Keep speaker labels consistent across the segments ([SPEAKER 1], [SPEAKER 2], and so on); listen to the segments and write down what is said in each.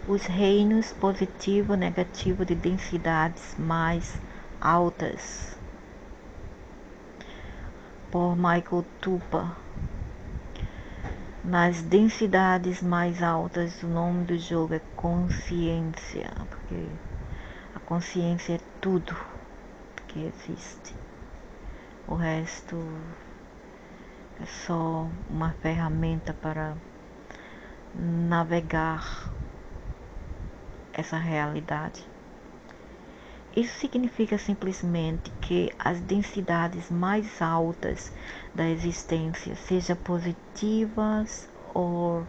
[SPEAKER 1] os reinos positivo e negativo de densidades mais altas, por Michael Tupper. Nas densidades mais altas, o nome do jogo é consciência, porque a consciência é tudo que existe. O resto é só uma ferramenta para navegar essa realidade. Isso significa simplesmente que as densidades mais altas da existência, seja positivas ou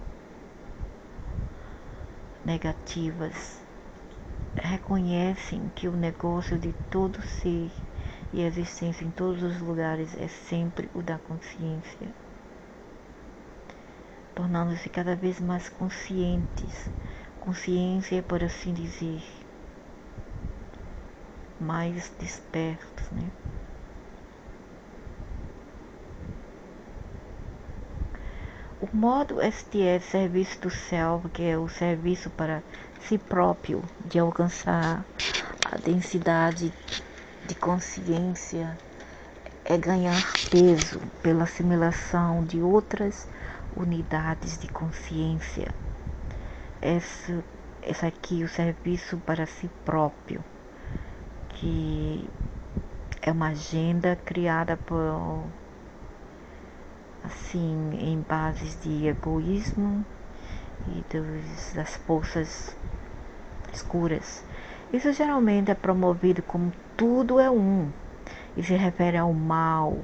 [SPEAKER 1] negativas, reconhecem que o negócio de todo ser e existência em todos os lugares é sempre o da consciência, tornando-se cada vez mais conscientes. Consciência, por assim dizer, mais despertos, né? O modo STS, serviço do self, que é o serviço para si próprio, de alcançar a densidade de consciência, é ganhar peso pela assimilação de outras unidades de consciência. Esse aqui, o serviço para si próprio, que é uma agenda criada por, assim, em bases de egoísmo e das forças escuras. Isso geralmente é promovido como tudo é um, e se refere ao mal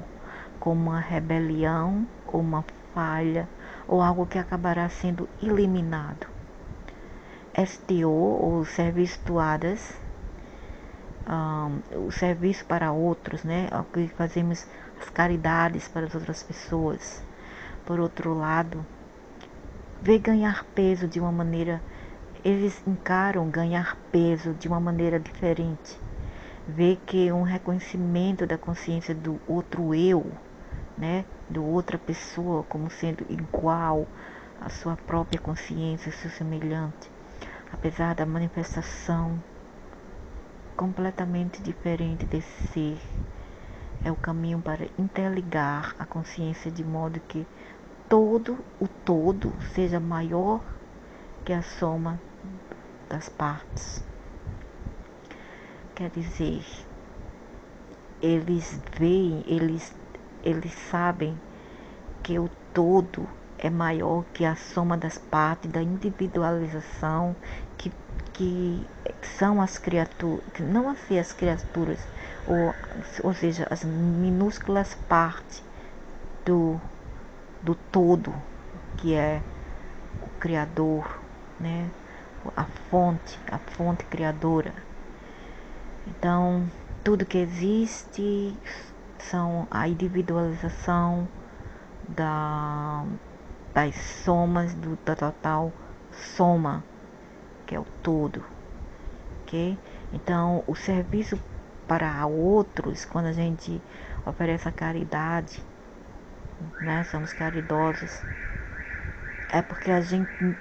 [SPEAKER 1] como uma rebelião ou uma falha ou algo que acabará sendo eliminado. STO, ou serviço doadas, o serviço para outros, né? O que fazemos as caridades para as outras pessoas. Por outro lado, vê ganhar peso de uma maneira, eles encaram ganhar peso de uma maneira diferente. Vê que um reconhecimento da consciência do outro eu, né? Do outra pessoa como sendo igual à sua própria consciência, seu semelhante, apesar da manifestação completamente diferente desse ser, é o caminho para interligar a consciência de modo que o todo seja maior que a soma das partes. Quer dizer, eles veem, eles sabem que o todo é maior que a soma das partes, da individualização que são as criaturas, não assim as criaturas, ou seja, as minúsculas partes do todo, que é o Criador, né? A fonte criadora. Então, tudo que existe são a individualização das somas da total soma, que é o todo, ok? Então, o serviço para outros, quando a gente oferece a caridade, né, somos caridosos, é porque a gente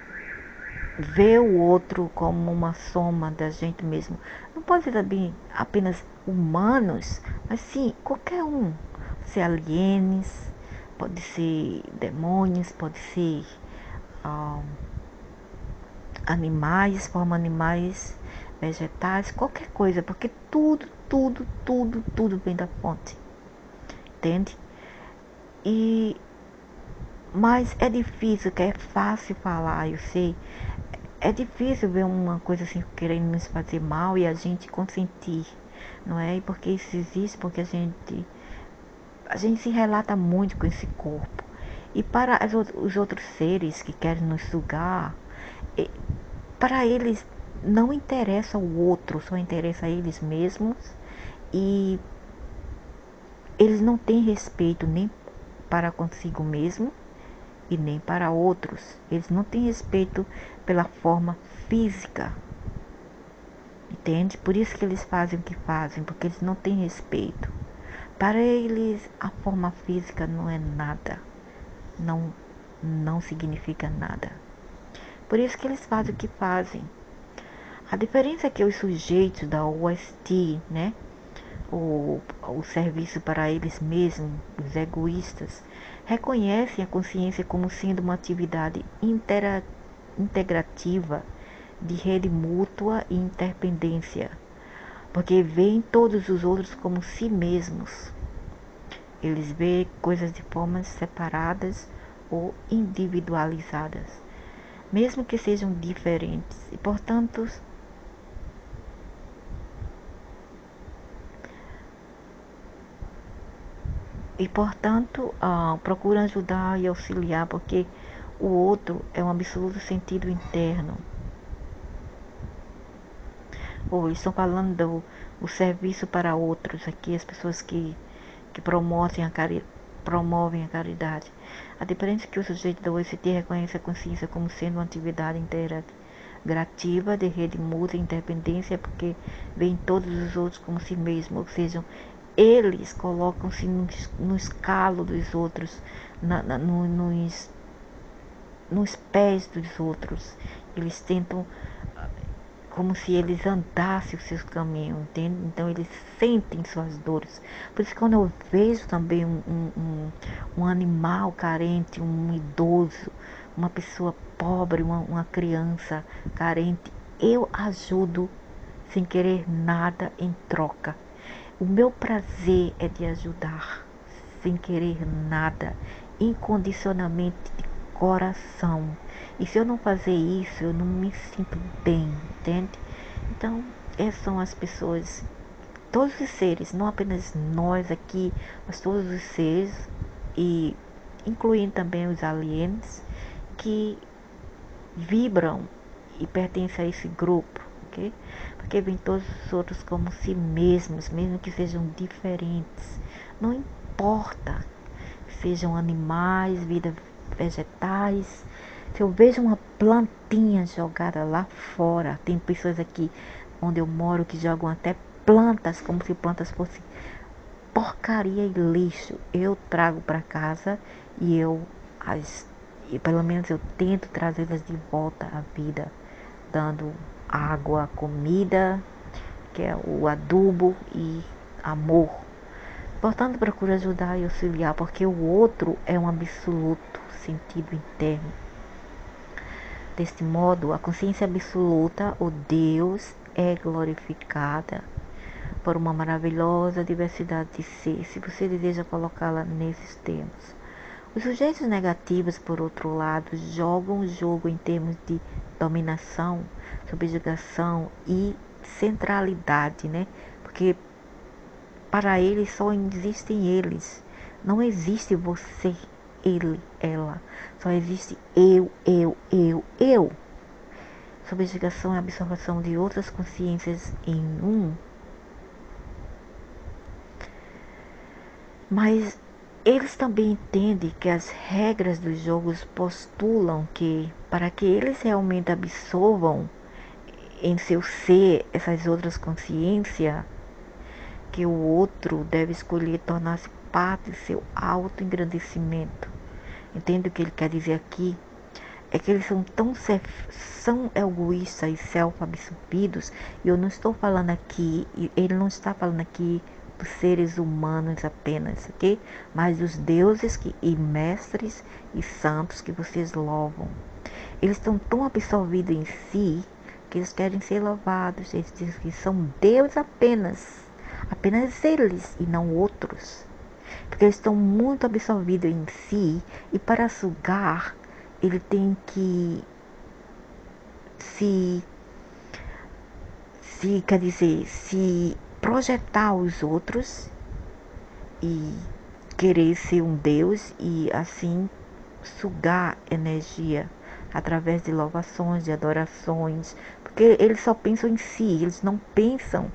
[SPEAKER 1] vê o outro como uma soma da gente mesmo. Não pode ser também apenas humanos, mas sim qualquer um. Pode ser alienes, pode ser demônios, pode ser animais, forma animais, vegetais, qualquer coisa, porque tudo vem da fonte, entende? Mas é difícil, que é fácil falar, eu sei. É difícil ver uma coisa assim querendo nos fazer mal e a gente consentir, não é? Porque isso existe, porque a gente se relata muito com esse corpo. E para os outros seres que querem nos sugar, para eles não interessa o outro, só interessa eles mesmos, e eles não têm respeito nem para consigo mesmo e nem para outros. Eles não têm respeito pela forma física, entende? Por isso que eles fazem o que fazem, porque eles não têm respeito. Para eles, a forma física não é nada, não significa nada. Por isso que eles fazem o que fazem. A diferença é que os sujeitos da OST, né, o serviço para eles mesmos, os egoístas, reconhecem a consciência como sendo uma atividade integrativa de rede mútua e interdependência, porque veem todos os outros como si mesmos. Eles veem coisas de formas separadas ou individualizadas, mesmo que sejam diferentes, portanto procuram ajudar e auxiliar, porque o outro é um absoluto sentido interno. Ou estão falando do serviço para outros aqui, as pessoas que promovem a caridade. A diferença é que o sujeito da OST reconhece a consciência como sendo uma atividade integrativa de rede mútua e independência, porque veem todos os outros como si mesmos, ou seja, eles colocam-se no escalo dos outros, nos pés dos outros. Eles tentam como se eles andassem os seus caminhos, entende? Então eles sentem suas dores. Por isso, quando eu vejo também um animal carente, um idoso, uma pessoa pobre, uma criança carente, eu ajudo sem querer nada em troca. O meu prazer é de ajudar sem querer nada, incondicionalmente, de coração. E se eu não fazer isso, eu não me sinto bem, entende? Então, essas são as pessoas, todos os seres, não apenas nós aqui, mas todos os seres, e incluindo também os aliens, que vibram e pertencem a esse grupo, ok? Porque vêm todos os outros como si mesmos, mesmo que sejam diferentes. Não importa, sejam animais, vida vegetais. Se eu vejo uma plantinha jogada lá fora, tem pessoas aqui onde eu moro que jogam até plantas como se plantas fossem porcaria e lixo. Eu trago para casa e e pelo menos eu tento trazê-las de volta à vida, dando água, comida, que é o adubo, e amor. Portanto, procuro ajudar e auxiliar, porque o outro é um absoluto sentido interno. Deste modo, a consciência absoluta, o Deus, é glorificada por uma maravilhosa diversidade de ser, se você deseja colocá-la nesses termos. Os sujeitos negativos, por outro lado, jogam o jogo em termos de dominação, subjugação e centralidade, né? Porque para eles só existem eles. Não existe você, ele, ela. Só existe eu. Subjugação e absorção de outras consciências em um. Mas eles também entendem que as regras dos jogos postulam que, para que eles realmente absorvam em seu ser essas outras consciências, que o outro deve escolher tornar-se parte de seu auto-engrandecimento. Entende o que ele quer dizer aqui? É que eles são egoístas e self-absorvidos. E eu não estou falando aqui, ele não está falando aqui dos seres humanos apenas, ok? Mas dos deuses e mestres e santos que vocês louvam. Eles estão tão absorvidos em si que eles querem ser louvados. Eles dizem que são deuses apenas eles e não outros. Porque eles estão muito absorvidos em si, e para sugar, ele tem que se projetar os outros e querer ser um Deus, e assim sugar energia através de louvações, de adorações, porque eles só pensam em si, eles não pensam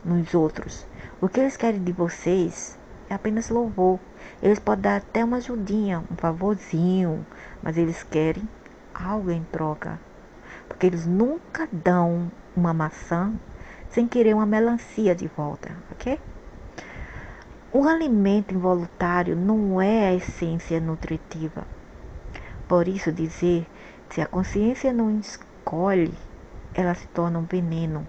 [SPEAKER 1] nos outros. O que eles querem de vocês é apenas louvor. Eles podem dar até uma ajudinha, um favorzinho, mas eles querem algo em troca. Porque eles nunca dão uma maçã sem querer uma melancia de volta, ok? O alimento involuntário não é a essência nutritiva. Por isso dizer, se a consciência não escolhe ela se torna um veneno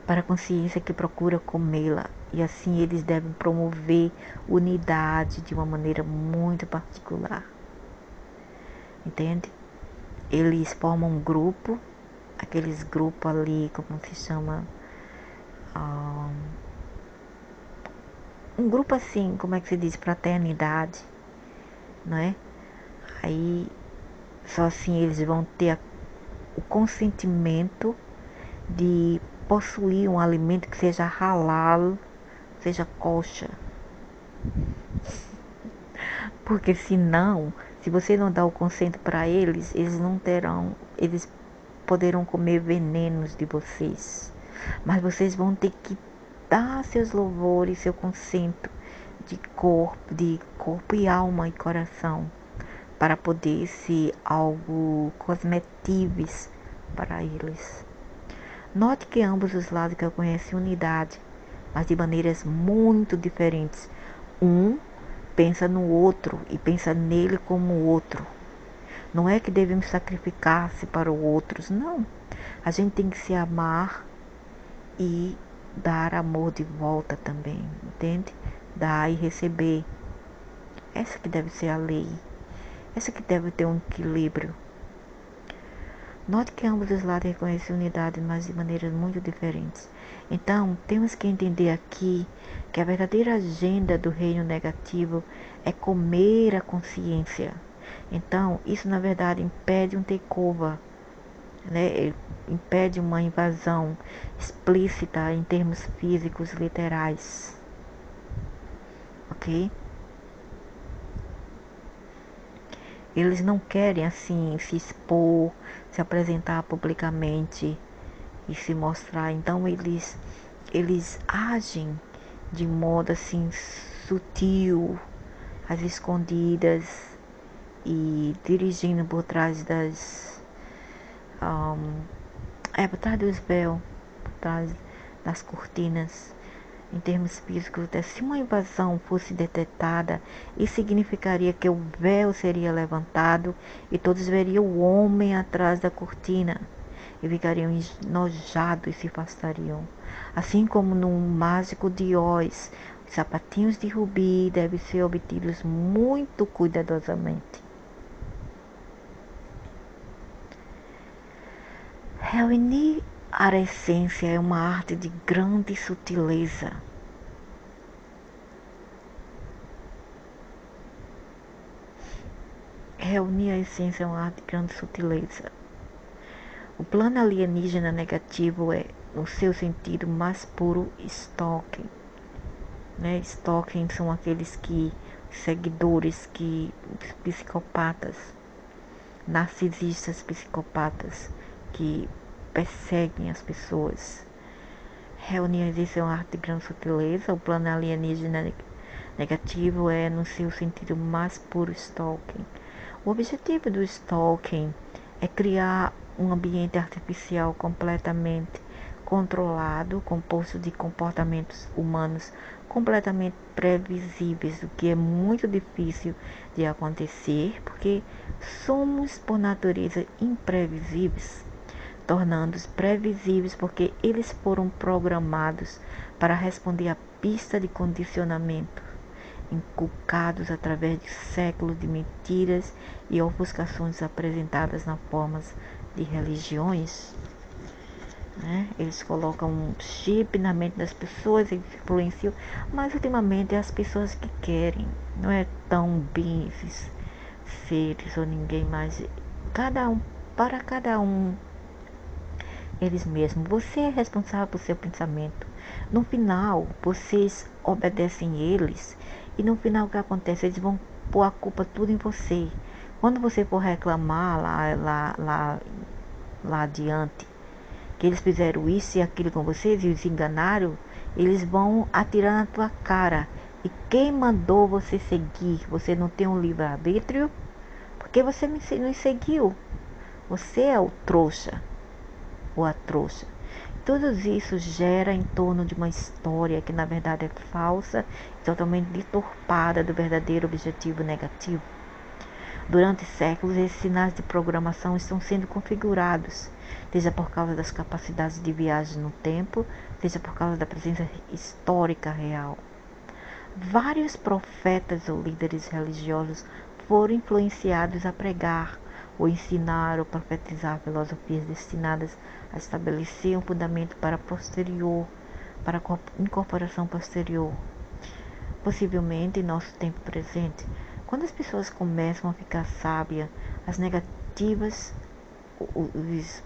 [SPEAKER 1] para a consciência que procura comê-la. E assim eles devem promover unidade de uma maneira muito particular. Entende? Eles formam um grupo, aqueles grupos ali, como se chama? Um grupo assim, como é que se diz? Fraternidade, não é? Aí só assim eles vão ter o consentimento de possuir um alimento que seja halal, seja kosher. Porque senão, se você não dá o consento para eles, eles não terão, eles poderão comer venenos de vocês. Mas vocês vão ter que dar seus louvores, seu consento de corpo e alma e coração, para poder ser algo cosmetíveis para eles. Note que ambos os lados reconhecem unidade, mas de maneiras muito diferentes. Um pensa no outro e pensa nele como o outro. Não é que devemos sacrificar-se para os outros, não. A gente tem que se amar e dar amor de volta também, entende? Dar e receber. Essa que deve ser a lei. Essa que deve ter um equilíbrio. Note que ambos os lados reconhecem unidade, mas de maneiras muito diferentes. Então, temos que entender aqui que a verdadeira agenda do reino negativo é comer a consciência. Então, isso na verdade impede um takeover, né? Impede uma invasão explícita em termos físicos literais. Ok? Eles não querem assim se expor, se apresentar publicamente e se mostrar. Então eles agem de modo assim sutil, às escondidas e dirigindo por trás por trás dos véus, por trás das cortinas. Em termos físicos, se uma invasão fosse detectada, isso significaria que o véu seria levantado e todos veriam o homem atrás da cortina e ficariam enojados e se afastariam. Assim como no Mágico de Oz, os sapatinhos de rubi devem ser obtidos muito cuidadosamente. Reunir a essência é uma arte de grande sutileza. Reunir a essência é uma arte de grande sutileza. O plano alienígena negativo é, no seu sentido mais puro, stalking. Né? Stalking são aqueles seguidores psicopatas, narcisistas psicopatas, que perseguem as pessoas. Reunir é uma arte de grande sutileza. O plano alienígena negativo é, no seu sentido mais puro, stalking. O objetivo do stalking é criar um ambiente artificial completamente controlado, composto de comportamentos humanos completamente previsíveis, o que é muito difícil de acontecer, porque somos por natureza imprevisíveis, tornando-os previsíveis porque eles foram programados para responder à pista de condicionamento, inculcados através de séculos de mentiras e ofuscações apresentadas na forma de religiões. Né? Eles colocam um chip na mente das pessoas e influenciam, mas ultimamente é as pessoas que querem, não é tão bem esses seres ou ninguém mais. Para cada um, eles mesmos. Você é responsável por seu pensamento. No final, vocês obedecem eles e no final o que acontece? Eles vão pôr a culpa tudo em você. Quando você for reclamar lá adiante, que eles fizeram isso e aquilo com vocês e os enganaram, eles vão atirar na tua cara. E quem mandou você seguir? Você não tem um livre-arbítrio? Porque você não seguiu. Você é o trouxa ou a trouxa. Tudo isso gera em torno de uma história que na verdade é falsa, totalmente deturpada do verdadeiro objetivo negativo. Durante séculos, esses sinais de programação estão sendo configurados, seja por causa das capacidades de viagem no tempo, seja por causa da presença histórica real. Vários profetas ou líderes religiosos foram influenciados a pregar, ou ensinar, ou profetizar filosofias destinadas a estabelecer um fundamento para a incorporação posterior. Possivelmente em nosso tempo presente, quando as pessoas começam a ficar sábias, as negativas, os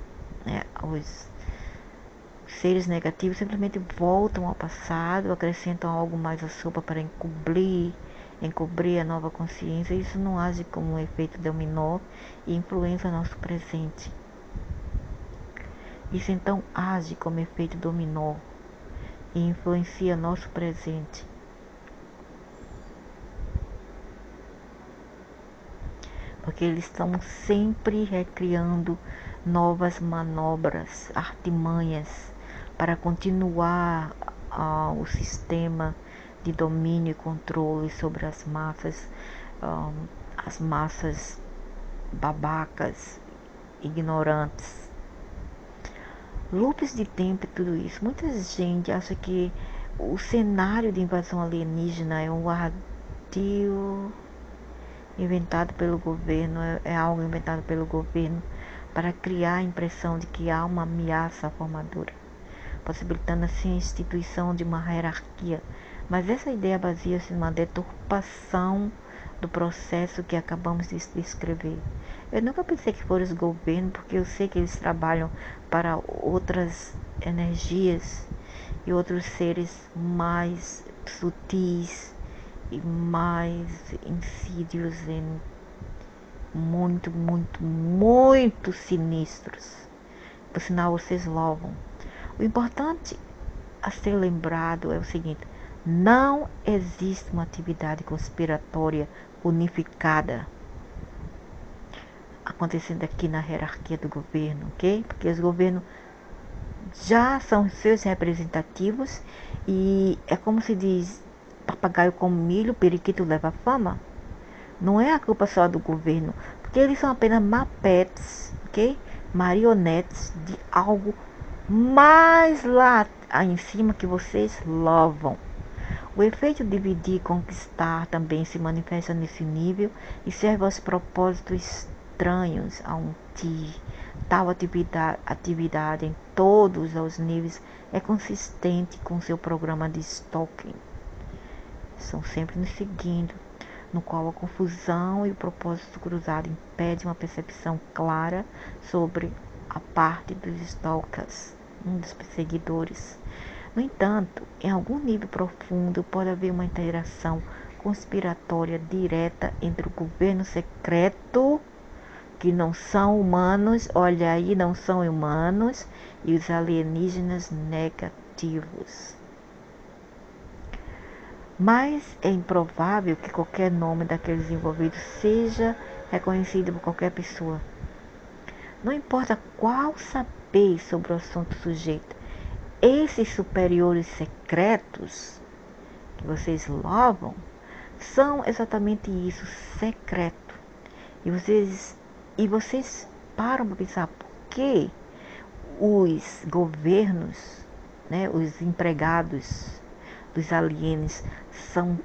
[SPEAKER 1] seres negativos simplesmente voltam ao passado, acrescentam algo mais à sopa para encobrir a nova consciência. Isso não age como um efeito dominó e influencia nosso presente. Isso então age como efeito dominó e influencia nosso presente. Porque eles estão sempre recriando novas manobras, artimanhas, para continuar o sistema de domínio e controle sobre as massas babacas, ignorantes. Loops de tempo e tudo isso. Muita gente acha que o cenário de invasão alienígena é um ardil inventado pelo governo, é algo inventado pelo governo para criar a impressão de que há uma ameaça formadora, possibilitando assim a instituição de uma hierarquia. Mas essa ideia baseia-se numa deturpação do processo que acabamos de descrever. Eu nunca pensei que fosse os governos, porque eu sei que eles trabalham para outras energias e outros seres mais sutis e mais insídios e muito sinistros. Por sinal, vocês louvam. O importante a ser lembrado é o seguinte: não existe uma atividade conspiratória unificada acontecendo aqui na hierarquia do governo, ok? Porque os governos já são seus representativos e é como se diz: papagaio come milho, periquito leva fama. Não é a culpa só do governo, porque eles são apenas mapetes, ok? Marionetes de algo mais lá em cima que vocês louvam. O efeito dividir e conquistar também se manifesta nesse nível e serve aos propósitos estranhos a um TI. Tal atividade em todos os níveis é consistente com seu programa de stalking. Estão sempre nos seguindo, no qual a confusão e o propósito cruzado impedem uma percepção clara sobre a parte dos stalkers, dos perseguidores. No entanto, em algum nível profundo pode haver uma interação conspiratória direta entre o governo secreto, que não são humanos, olha aí, não são humanos, e os alienígenas negativos. Mas é improvável que qualquer nome daqueles envolvidos seja reconhecido por qualquer pessoa. Não importa qual saber sobre o assunto sujeito, esses superiores secretos que vocês louvam são exatamente isso, secreto. E vocês param para pensar por que os governos, né, os empregados dos aliens são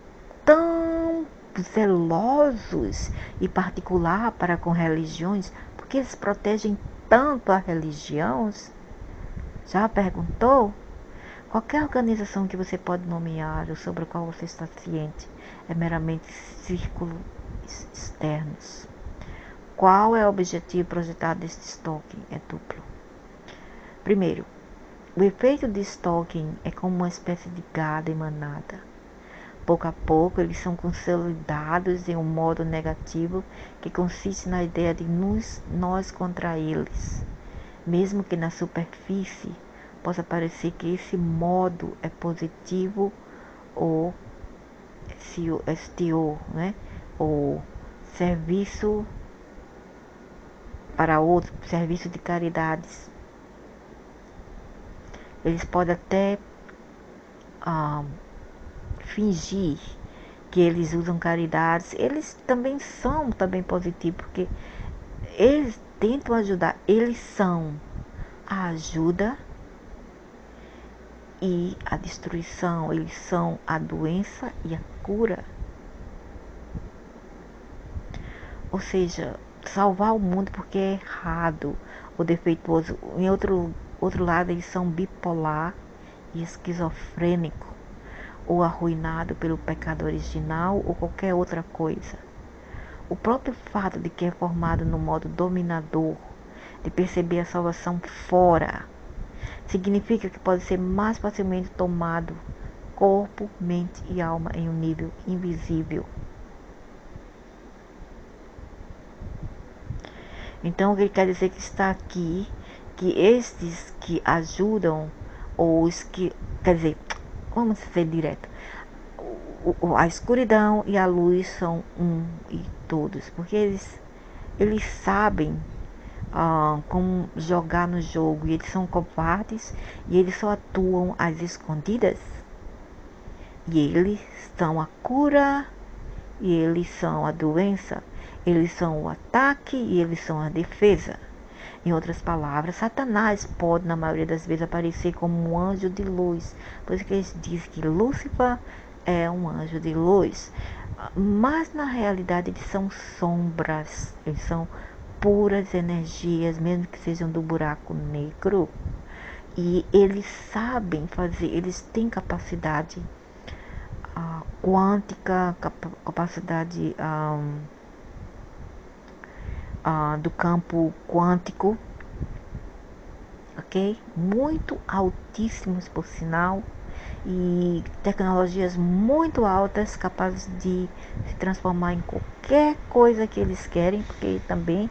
[SPEAKER 1] tão zelosos e particular para com religiões, porque eles protegem tanto a religião. Já perguntou? Qualquer organização que você pode nomear ou sobre a qual você está ciente é meramente círculos externos. Qual é o objetivo projetado deste stalking? É duplo. Primeiro, o efeito de stalking é como uma espécie de gado em manada. Pouco a pouco, eles são consolidados em um modo negativo que consiste na ideia de nós contra eles. Mesmo que na superfície possa parecer que esse modo é positivo ou STO, né? Ou serviço para outro, serviço de caridades. Eles podem até fingir que eles usam caridades, eles também são também positivos, porque eles tentam ajudar, eles são a ajuda e a destruição, eles são a doença e a cura. Ou seja, salvar o mundo porque é errado ou defeituoso. Em outro lado, eles são bipolar e esquizofrênico, ou arruinado pelo pecado original ou qualquer outra coisa. O próprio fato de que é formado no modo dominador, de perceber a salvação fora, significa que pode ser mais facilmente tomado corpo, mente e alma em um nível invisível. Então, o que ele quer dizer que está aqui, que estes que ajudam, ou os que, quer dizer, vamos ser direto, a escuridão e a luz são um e todos, porque eles sabem como jogar no jogo, e eles são covardes, e eles só atuam às escondidas, e eles são a cura, e eles são a doença, eles são o ataque e eles são a defesa. Em outras palavras, Satanás pode, na maioria das vezes, aparecer como um anjo de luz. Por isso que eles dizem que Lúcifer é um anjo de luz. Mas, na realidade, eles são sombras. Eles são puras energias, mesmo que sejam do buraco negro. E eles sabem fazer, eles têm capacidade quântica, capacidade do campo quântico, ok? Muito altíssimos, por sinal, e tecnologias muito altas, capazes de se transformar em qualquer coisa que eles querem, porque também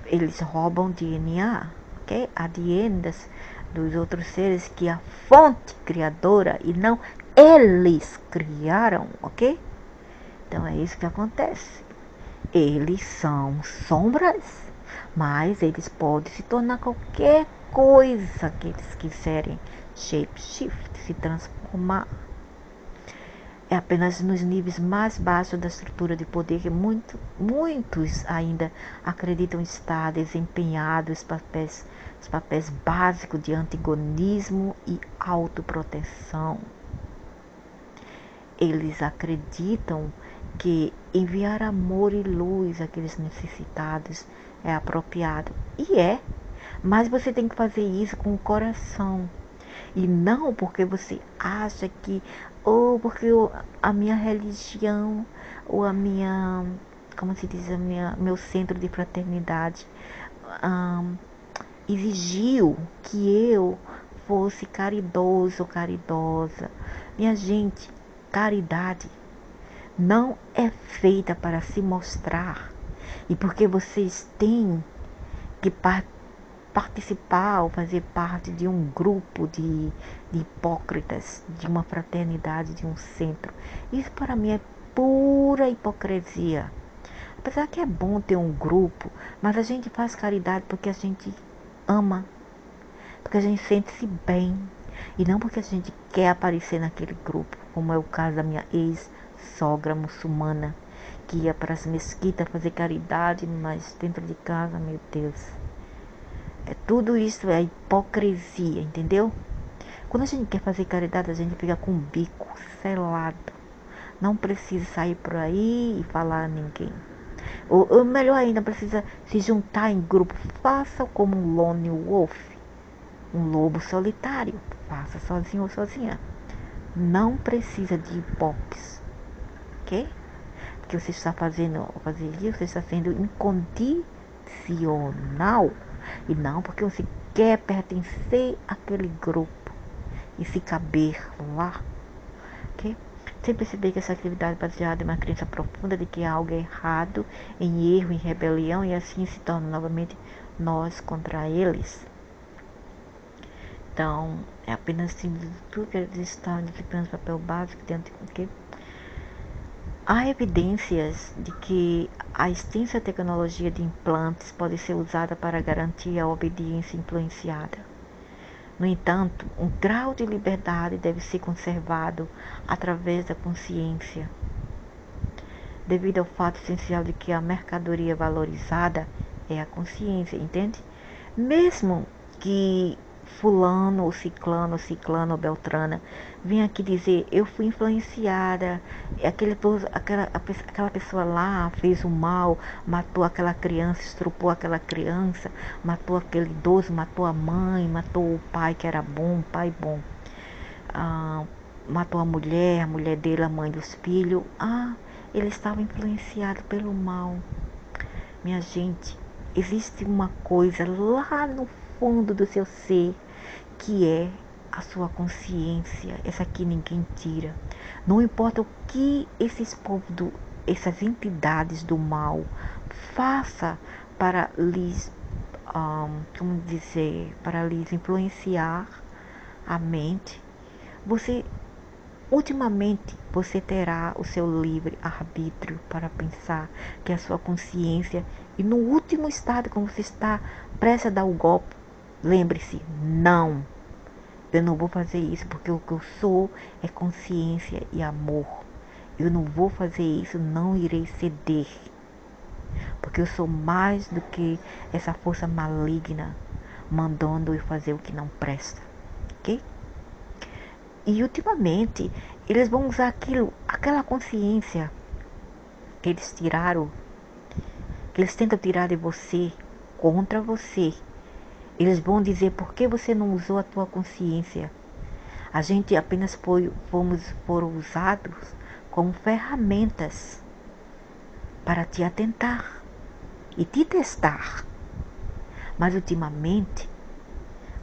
[SPEAKER 1] eles roubam DNA, ok? ADN dos outros seres, que é a fonte criadora e não eles criaram, ok? Então é isso que acontece. Eles são sombras, mas eles podem se tornar qualquer coisa que eles quiserem. Shape-shift, se transformar. É apenas nos níveis mais baixos da estrutura de poder que muitos ainda acreditam estar desempenhando os papéis básicos de antagonismo e autoproteção. Eles acreditam que enviar amor e luz àqueles necessitados é apropriado. E é, mas você tem que fazer isso com o coração. E não porque você acha que, ou porque a minha religião, ou a minha, como se diz, meu centro de fraternidade exigiu que eu fosse caridoso ou caridosa. Minha gente, caridade não é feita para se mostrar. E porque vocês têm que participar ou fazer parte de um grupo de hipócritas, de uma fraternidade, de um centro. Isso para mim é pura hipocrisia. Apesar que é bom ter um grupo, mas a gente faz caridade porque a gente ama, porque a gente sente-se bem, e não porque a gente quer aparecer naquele grupo, como é o caso da minha ex-sogra muçulmana, que ia para as mesquitas fazer caridade, mas dentro de casa, meu Deus. Tudo isso é hipocrisia, entendeu? Quando a gente quer fazer caridade, a gente fica com o bico selado. Não precisa sair por aí e falar a ninguém. Ou melhor ainda, precisa se juntar em grupo. Faça como um lone wolf, um lobo solitário. Faça sozinho ou sozinha. Não precisa de hipócritas, ok? Porque você está fazendo isso, você está sendo incondicional. E não porque você quer pertencer àquele grupo e se caber lá, ok? Sem perceber que essa atividade é baseada em uma crença profunda de que há algo errado, em erro, em rebelião, e assim se torna novamente nós contra eles. Então, é apenas simples tudo que eles estão identificando o papel básico dentro de que há evidências de que a extensa tecnologia de implantes pode ser usada para garantir a obediência influenciada. No entanto, um grau de liberdade deve ser conservado através da consciência. devido ao fato essencial de que a mercadoria valorizada é a consciência, entende? Mesmo que fulano, ou ciclano ou beltrana venha aqui dizer, eu fui influenciada, aquela pessoa lá fez o mal, matou aquela criança, estrupou aquela criança, matou aquele idoso, matou a mãe, matou o pai que era bom, pai bom, matou a mulher dele, a mãe dos filhos. Ele estava influenciado pelo mal. Minha gente, existe uma coisa lá no fundo do seu ser que é a sua consciência. Essa aqui ninguém tira. Não importa o que essas entidades do mal faça para lhes, para lhes influenciar a mente. Ultimamente, você terá o seu livre arbítrio para pensar, que é a sua consciência. E no último estado, quando você está prestes a dar o golpe, lembre-se, não. Eu não vou fazer isso, porque o que eu sou é consciência e amor. Eu não vou fazer isso, não irei ceder. Porque eu sou mais do que essa força maligna mandando eu fazer o que não presta. Ok? E ultimamente, eles vão usar aquela consciência que eles tiraram, que eles tentam tirar de você, contra você. Eles vão dizer, por que você não usou a tua consciência? A gente apenas foram usados como ferramentas para te atentar e te testar. Mas ultimamente,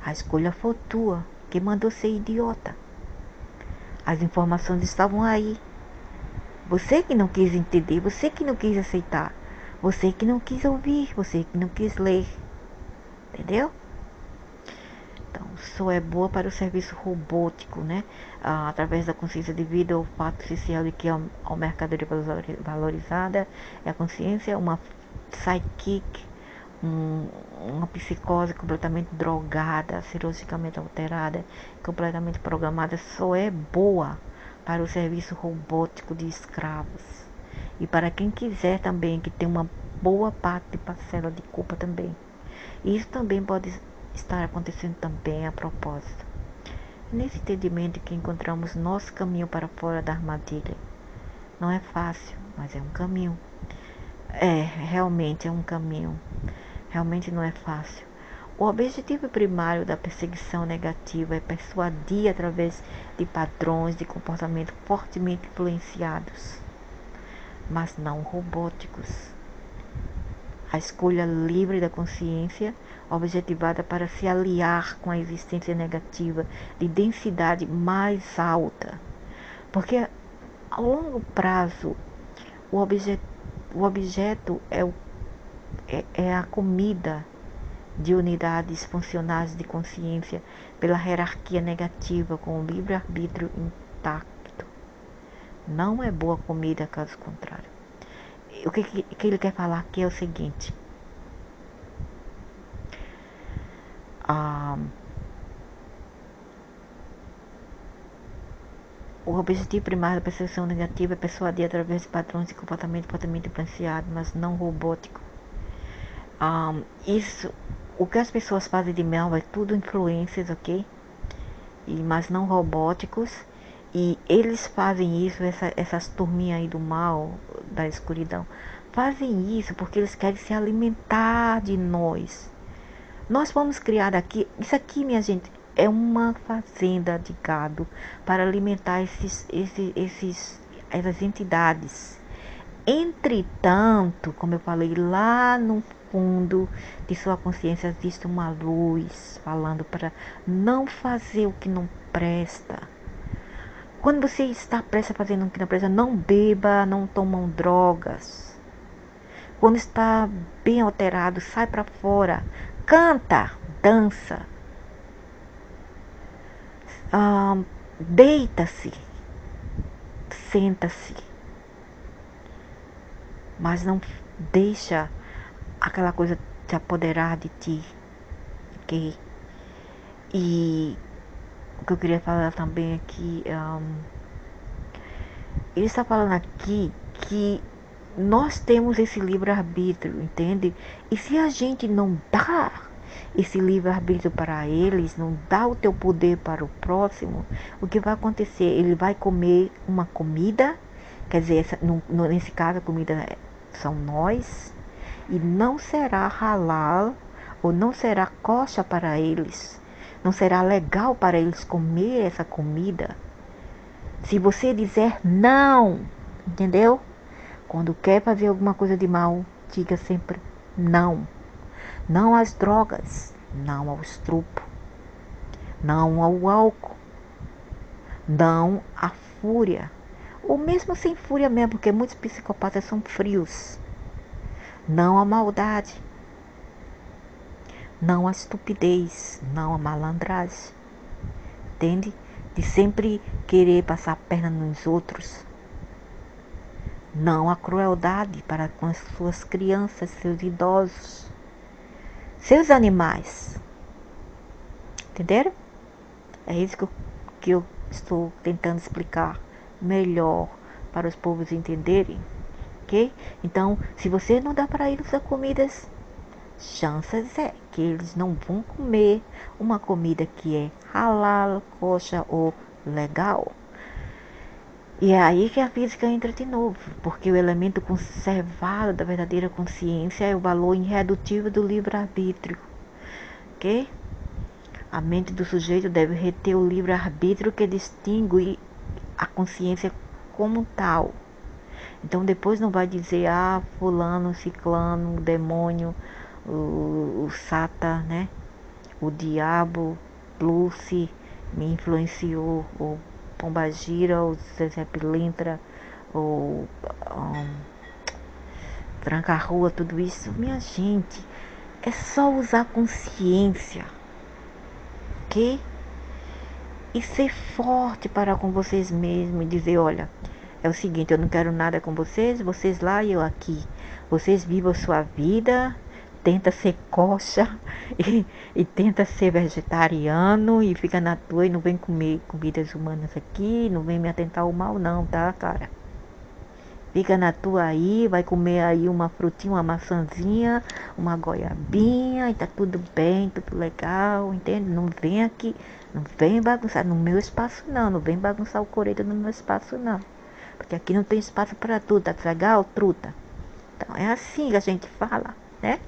[SPEAKER 1] a escolha foi tua, que mandou ser idiota. As informações estavam aí. Você que não quis entender, você que não quis aceitar, você que não quis ouvir, você que não quis ler. Entendeu? Então, só é boa para o serviço robótico, né? Através da consciência devido ao fato essencial de que a mercadoria valorizada é a consciência, uma psychic, uma psicose completamente drogada, cirurgicamente alterada, completamente programada, só é boa para o serviço robótico de escravos. E para quem quiser também, que tem uma boa parte de parcela de culpa também. E isso também pode estar acontecendo também a propósito. Nesse entendimento que encontramos nosso caminho para fora da armadilha. Não é fácil, mas é um caminho. Realmente é um caminho. Realmente não é fácil. O objetivo primário da perseguição negativa é persuadir através de padrões de comportamento fortemente influenciados, mas não robóticos. A escolha livre da consciência, objetivada para se aliar com a existência negativa de densidade mais alta. Porque a longo prazo, o objeto é a comida de unidades funcionais de consciência pela hierarquia negativa com o livre-arbítrio intacto. Não é boa comida, caso contrário. O que ele quer falar aqui é o seguinte. O objetivo primário da percepção negativa é persuadir através de padrões de comportamento fortemente influenciado, mas não robótico. O que as pessoas fazem de mal é tudo influências, ok? Mas não robóticos. E eles fazem isso, essas turminhas aí do mal, da escuridão, fazem isso porque eles querem se alimentar de nós. Nós fomos criados aqui, isso aqui, minha gente, é uma fazenda de gado para alimentar essas entidades. Entretanto, como eu falei, lá no fundo de sua consciência existe uma luz falando para não fazer o que não presta. Quando você está prestes a fazer o que não presta, não beba, não tomam drogas. Quando está bem alterado, sai para fora, canta, dança, deita-se, senta-se, mas não deixa aquela coisa te apoderar de ti, ok? E o que eu queria falar também aqui, ele está falando aqui que nós temos esse livre-arbítrio, entende? E se a gente não dá esse livre-arbítrio para eles, não dá o teu poder para o próximo, o que vai acontecer? Ele vai comer uma comida, quer dizer, nesse caso a comida são nós, e não será halal, ou não será kosher para eles, não será legal para eles comer essa comida. Se você dizer não, entendeu? Quando quer fazer alguma coisa de mal, diga sempre não. Não às drogas, não ao estupro, não ao álcool, não à fúria. Ou mesmo sem fúria mesmo, porque muitos psicopatas são frios. Não à maldade, não à estupidez, não à malandragem. Entende? De sempre querer passar a perna nos outros. Não à crueldade para com as suas crianças, seus idosos, seus animais. Entenderam? É isso que eu estou tentando explicar melhor para os povos entenderem. Ok? Então, se você não dá para eles as comidas, chances é que eles não vão comer uma comida que é halal, kosher ou legal. E é aí que a física entra de novo, porque o elemento conservado da verdadeira consciência é o valor irredutível do livre-arbítrio. Ok? A mente do sujeito deve reter o livre-arbítrio que distingue a consciência como tal. Então depois não vai dizer, fulano, ciclano, o demônio, o sata, né? O diabo, Lucy, me influenciou, ou Pombagira, ou Zezé Pilintra, ou Tranca-Rua, tudo isso. Minha gente, é só usar consciência, ok? E ser forte para com vocês mesmos e dizer, olha, é o seguinte, eu não quero nada com vocês lá e eu aqui. Vocês vivam a sua vida, tenta ser coxa e tenta ser vegetariano e fica na tua e não vem comer comidas humanas aqui, não vem me atentar ao mal não, tá, cara? Fica na tua aí, vai comer aí uma frutinha, uma maçãzinha, uma goiabinha e tá tudo bem, tudo legal, entende? Não vem aqui, não vem bagunçar no meu espaço não, não vem bagunçar o coreto no meu espaço não. Porque aqui não tem espaço para tudo, tá legal, truta? Então é assim que a gente fala, né?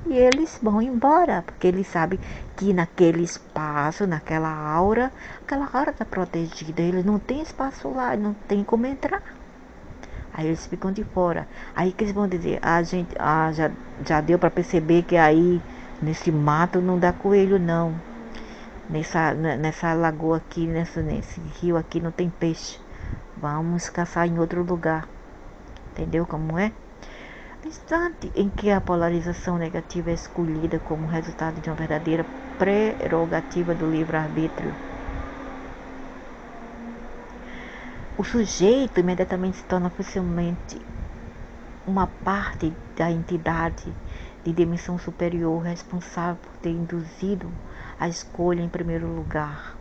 [SPEAKER 1] E eles vão embora, porque eles sabem que naquele espaço, naquela aura está protegida, eles não tem espaço lá, não tem como entrar. Aí eles ficam de fora. Aí que eles vão dizer, gente, já deu para perceber que aí nesse mato não dá coelho não. Nessa lagoa aqui, nesse rio aqui não tem peixe. Vamos caçar em outro lugar. Entendeu como é? No instante em que a polarização negativa é escolhida como resultado de uma verdadeira prerrogativa do livre-arbítrio, o sujeito imediatamente se torna facilmente uma parte da entidade de dimensão superior responsável por ter induzido a escolha em primeiro lugar.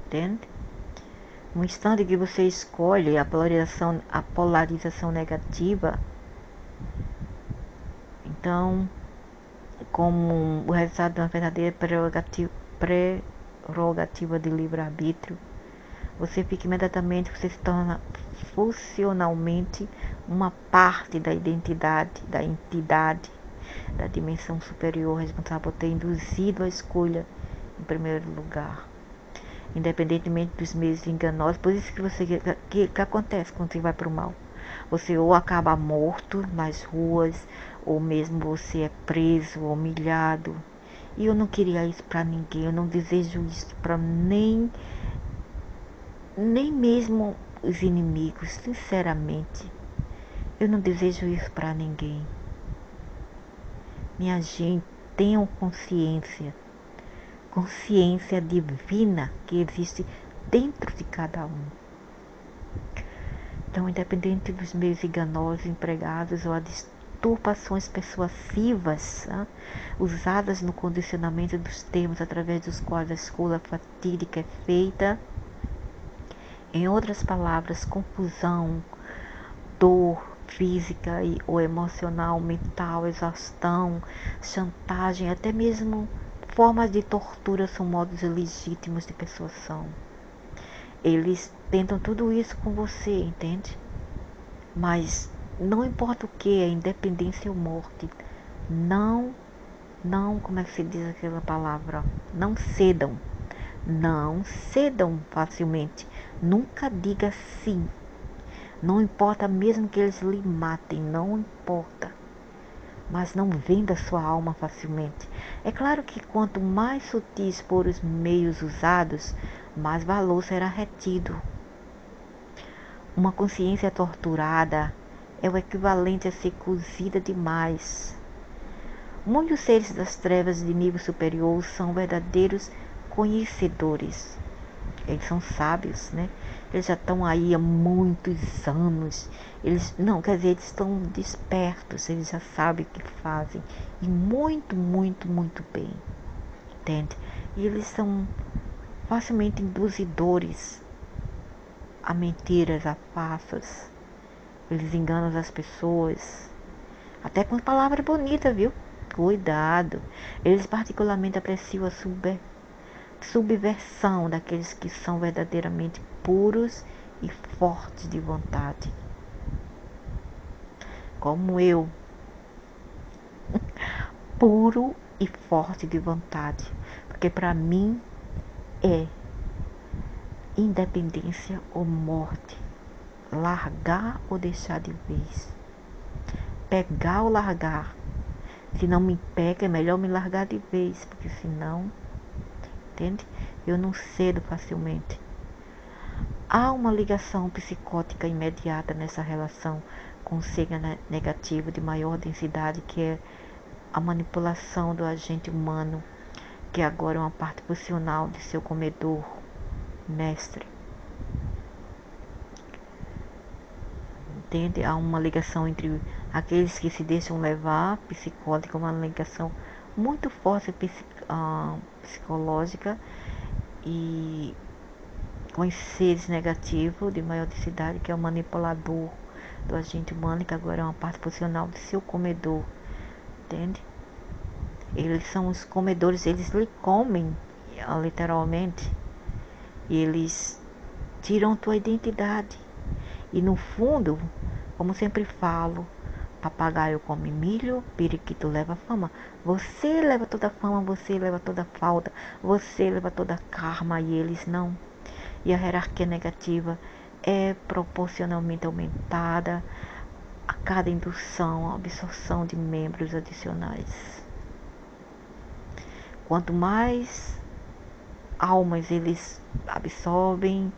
[SPEAKER 1] Entende? No instante que você escolhe a polarização negativa, então, como o resultado de uma verdadeira prerrogativa de livre-arbítrio, você fica imediatamente, você se torna funcionalmente uma parte da identidade, da entidade, da dimensão superior responsável por ter induzido a escolha em primeiro lugar, independentemente dos meios enganosos. Por isso que acontece quando você vai para o mal. Você ou acaba morto nas ruas, ou mesmo você é preso, humilhado. E eu não queria isso para ninguém, eu não desejo isso para nem mesmo os inimigos, sinceramente. Eu não desejo isso para ninguém. Minha gente, tenham consciência divina que existe dentro de cada um. Então, independente dos meios enganosos empregados ou as disturbações persuasivas usadas no condicionamento dos termos através dos quais a escolha fatídica é feita, Em outras palavras, confusão, dor física ou emocional, mental, exaustão, chantagem, até mesmo formas de tortura são modos legítimos de persuasão. Eles tentam tudo isso com você, entende? Mas não importa o que, a independência ou morte, não, como é que se diz aquela palavra? Não cedam. Não cedam facilmente. Nunca diga sim. Não importa mesmo que eles lhe matem, não importa. Mas não venda sua alma facilmente. É claro que quanto mais sutis for os meios usados, mais valor será retido. Uma consciência torturada é o equivalente a ser cozida demais. Muitos seres das trevas de nível superior são verdadeiros conhecedores. Eles são sábios, né? Eles já estão aí há muitos anos. Eles estão despertos, eles já sabem o que fazem. E muito, muito, muito bem. Entende? E eles são facilmente induzidores a mentiras, a farsas. Eles enganam as pessoas. Até com palavras bonitas, viu? Cuidado. Eles particularmente apreciam a subversão daqueles que são verdadeiramente puros e fortes de vontade. Como eu, puro e forte de vontade. Porque para mim é independência ou morte. Largar ou deixar de vez. Pegar ou largar. Se não me pega, é melhor me largar de vez. Porque senão, entende? Eu não cedo facilmente. Há uma ligação psicótica imediata nessa relação com o signo negativo de maior densidade, que é a manipulação do agente humano, que agora é uma parte funcional de seu comedor, mestre. Entende? Há uma ligação entre aqueles que se deixam levar, psicótica, uma ligação muito forte psicológica, e com os seres negativos de maior densidade, que é o manipulador do agente humano, que agora é uma parte funcional de seu comedor. Entende? Eles são os comedores, eles lhe comem, literalmente. E eles tiram tua identidade. E no fundo, como sempre falo, papagaio come milho, periquito leva fama. Você leva toda a fama, você leva toda a falta, você leva toda a karma e eles não. E a hierarquia negativa é proporcionalmente aumentada a cada indução, a absorção de membros adicionais. Quanto mais almas eles absorvem,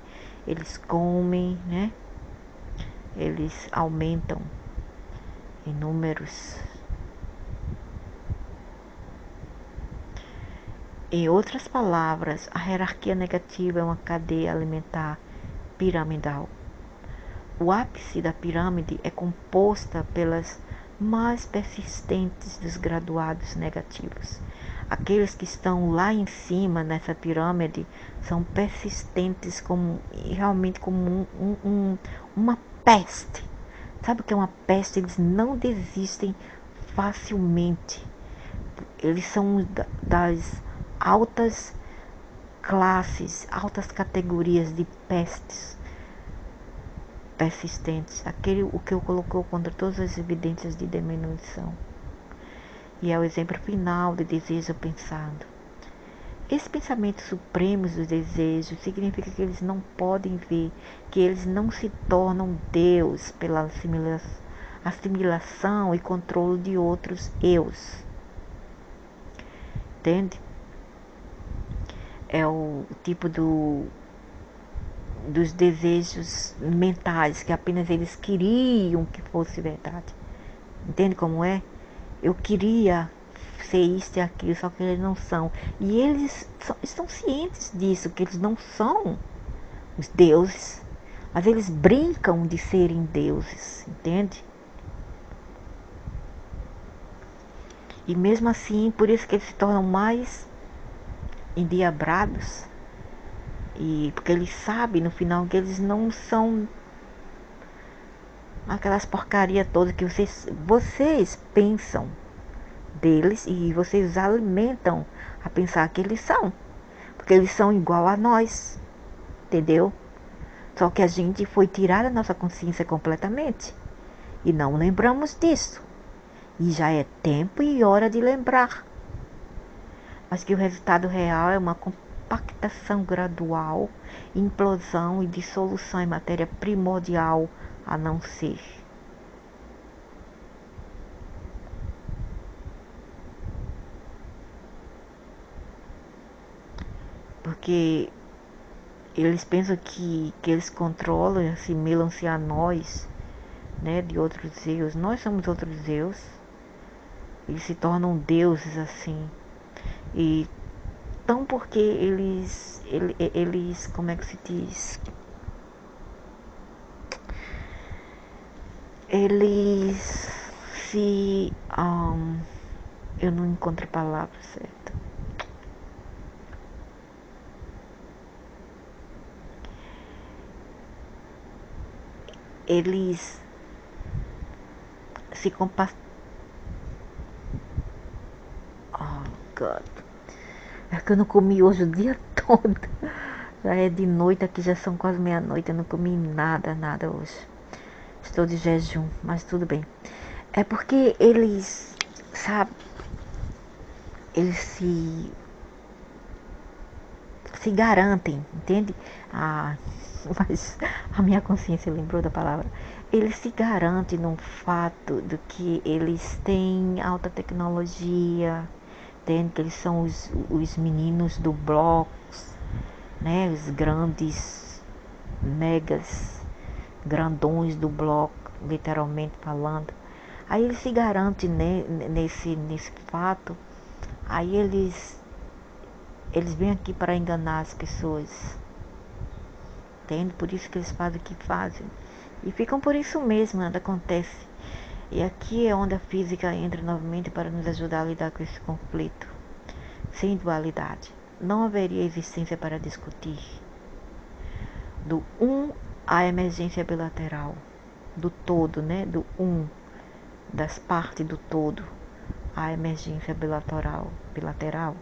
[SPEAKER 1] eles comem, né? Eles aumentam em números. Em outras palavras, a hierarquia negativa é uma cadeia alimentar piramidal. O ápice da pirâmide é composta pelas mais persistentes dos graduados negativos. Aqueles que estão lá em cima nessa pirâmide são persistentes realmente como uma peste. Sabe o que é uma peste? Eles não desistem facilmente. Eles são das altas classes, altas categorias de pestes persistentes. O que eu colocou contra todas as evidências de diminuição. E é o exemplo final de desejo pensado. Esse pensamento supremo do desejo significa que eles não podem ver, que eles não se tornam Deus pela assimilação e controle de outros eus. Entende? É o tipo dos desejos mentais que apenas eles queriam que fosse verdade. Entende como é? Eu queria ser isso e aquilo, só que eles não são. E eles estão cientes disso, que eles não são os deuses, mas eles brincam de serem deuses, entende? E mesmo assim, por isso que eles se tornam mais endiabrados, E porque eles sabem no final que eles não são aquelas porcaria todas que vocês pensam deles e vocês os alimentam a pensar que eles são. Porque eles são igual a nós, entendeu? Só que a gente foi tirar a nossa consciência completamente e não lembramos disso. E já é tempo e hora de lembrar. Mas que o resultado real é uma compactação gradual, implosão e dissolução em matéria primordial a não ser. Porque eles pensam que eles controlam, assimilam-se a nós, né, de outros eus. Nós somos outros eus. Eles se tornam deuses assim. E tão porque eles, como é que se diz? Eles se, eu não encontro a palavra certa. Eles se compartilham. Oh, God. É que eu não comi hoje o dia todo. Já é de noite, aqui já são quase meia-noite. Eu não comi nada hoje. Estou de jejum, mas tudo bem. É porque eles, sabe, eles se garantem, entende? Mas a minha consciência lembrou da palavra. Eles se garantem no fato de que eles têm alta tecnologia, entende? Que eles são os meninos do bloco, né? Os grandes megas, grandões do bloco, literalmente falando. Aí eles se garantem, né, nesse fato. Aí eles vêm aqui para enganar as pessoas, entende? Por isso que eles fazem o que fazem. E ficam por isso mesmo, nada acontece. E aqui é onde a física entra novamente para nos ajudar a lidar com esse conflito. Sem dualidade, não haveria existência para discutir. Do à emergência bilateral. Do todo, né? Do das partes do todo à emergência bilateral.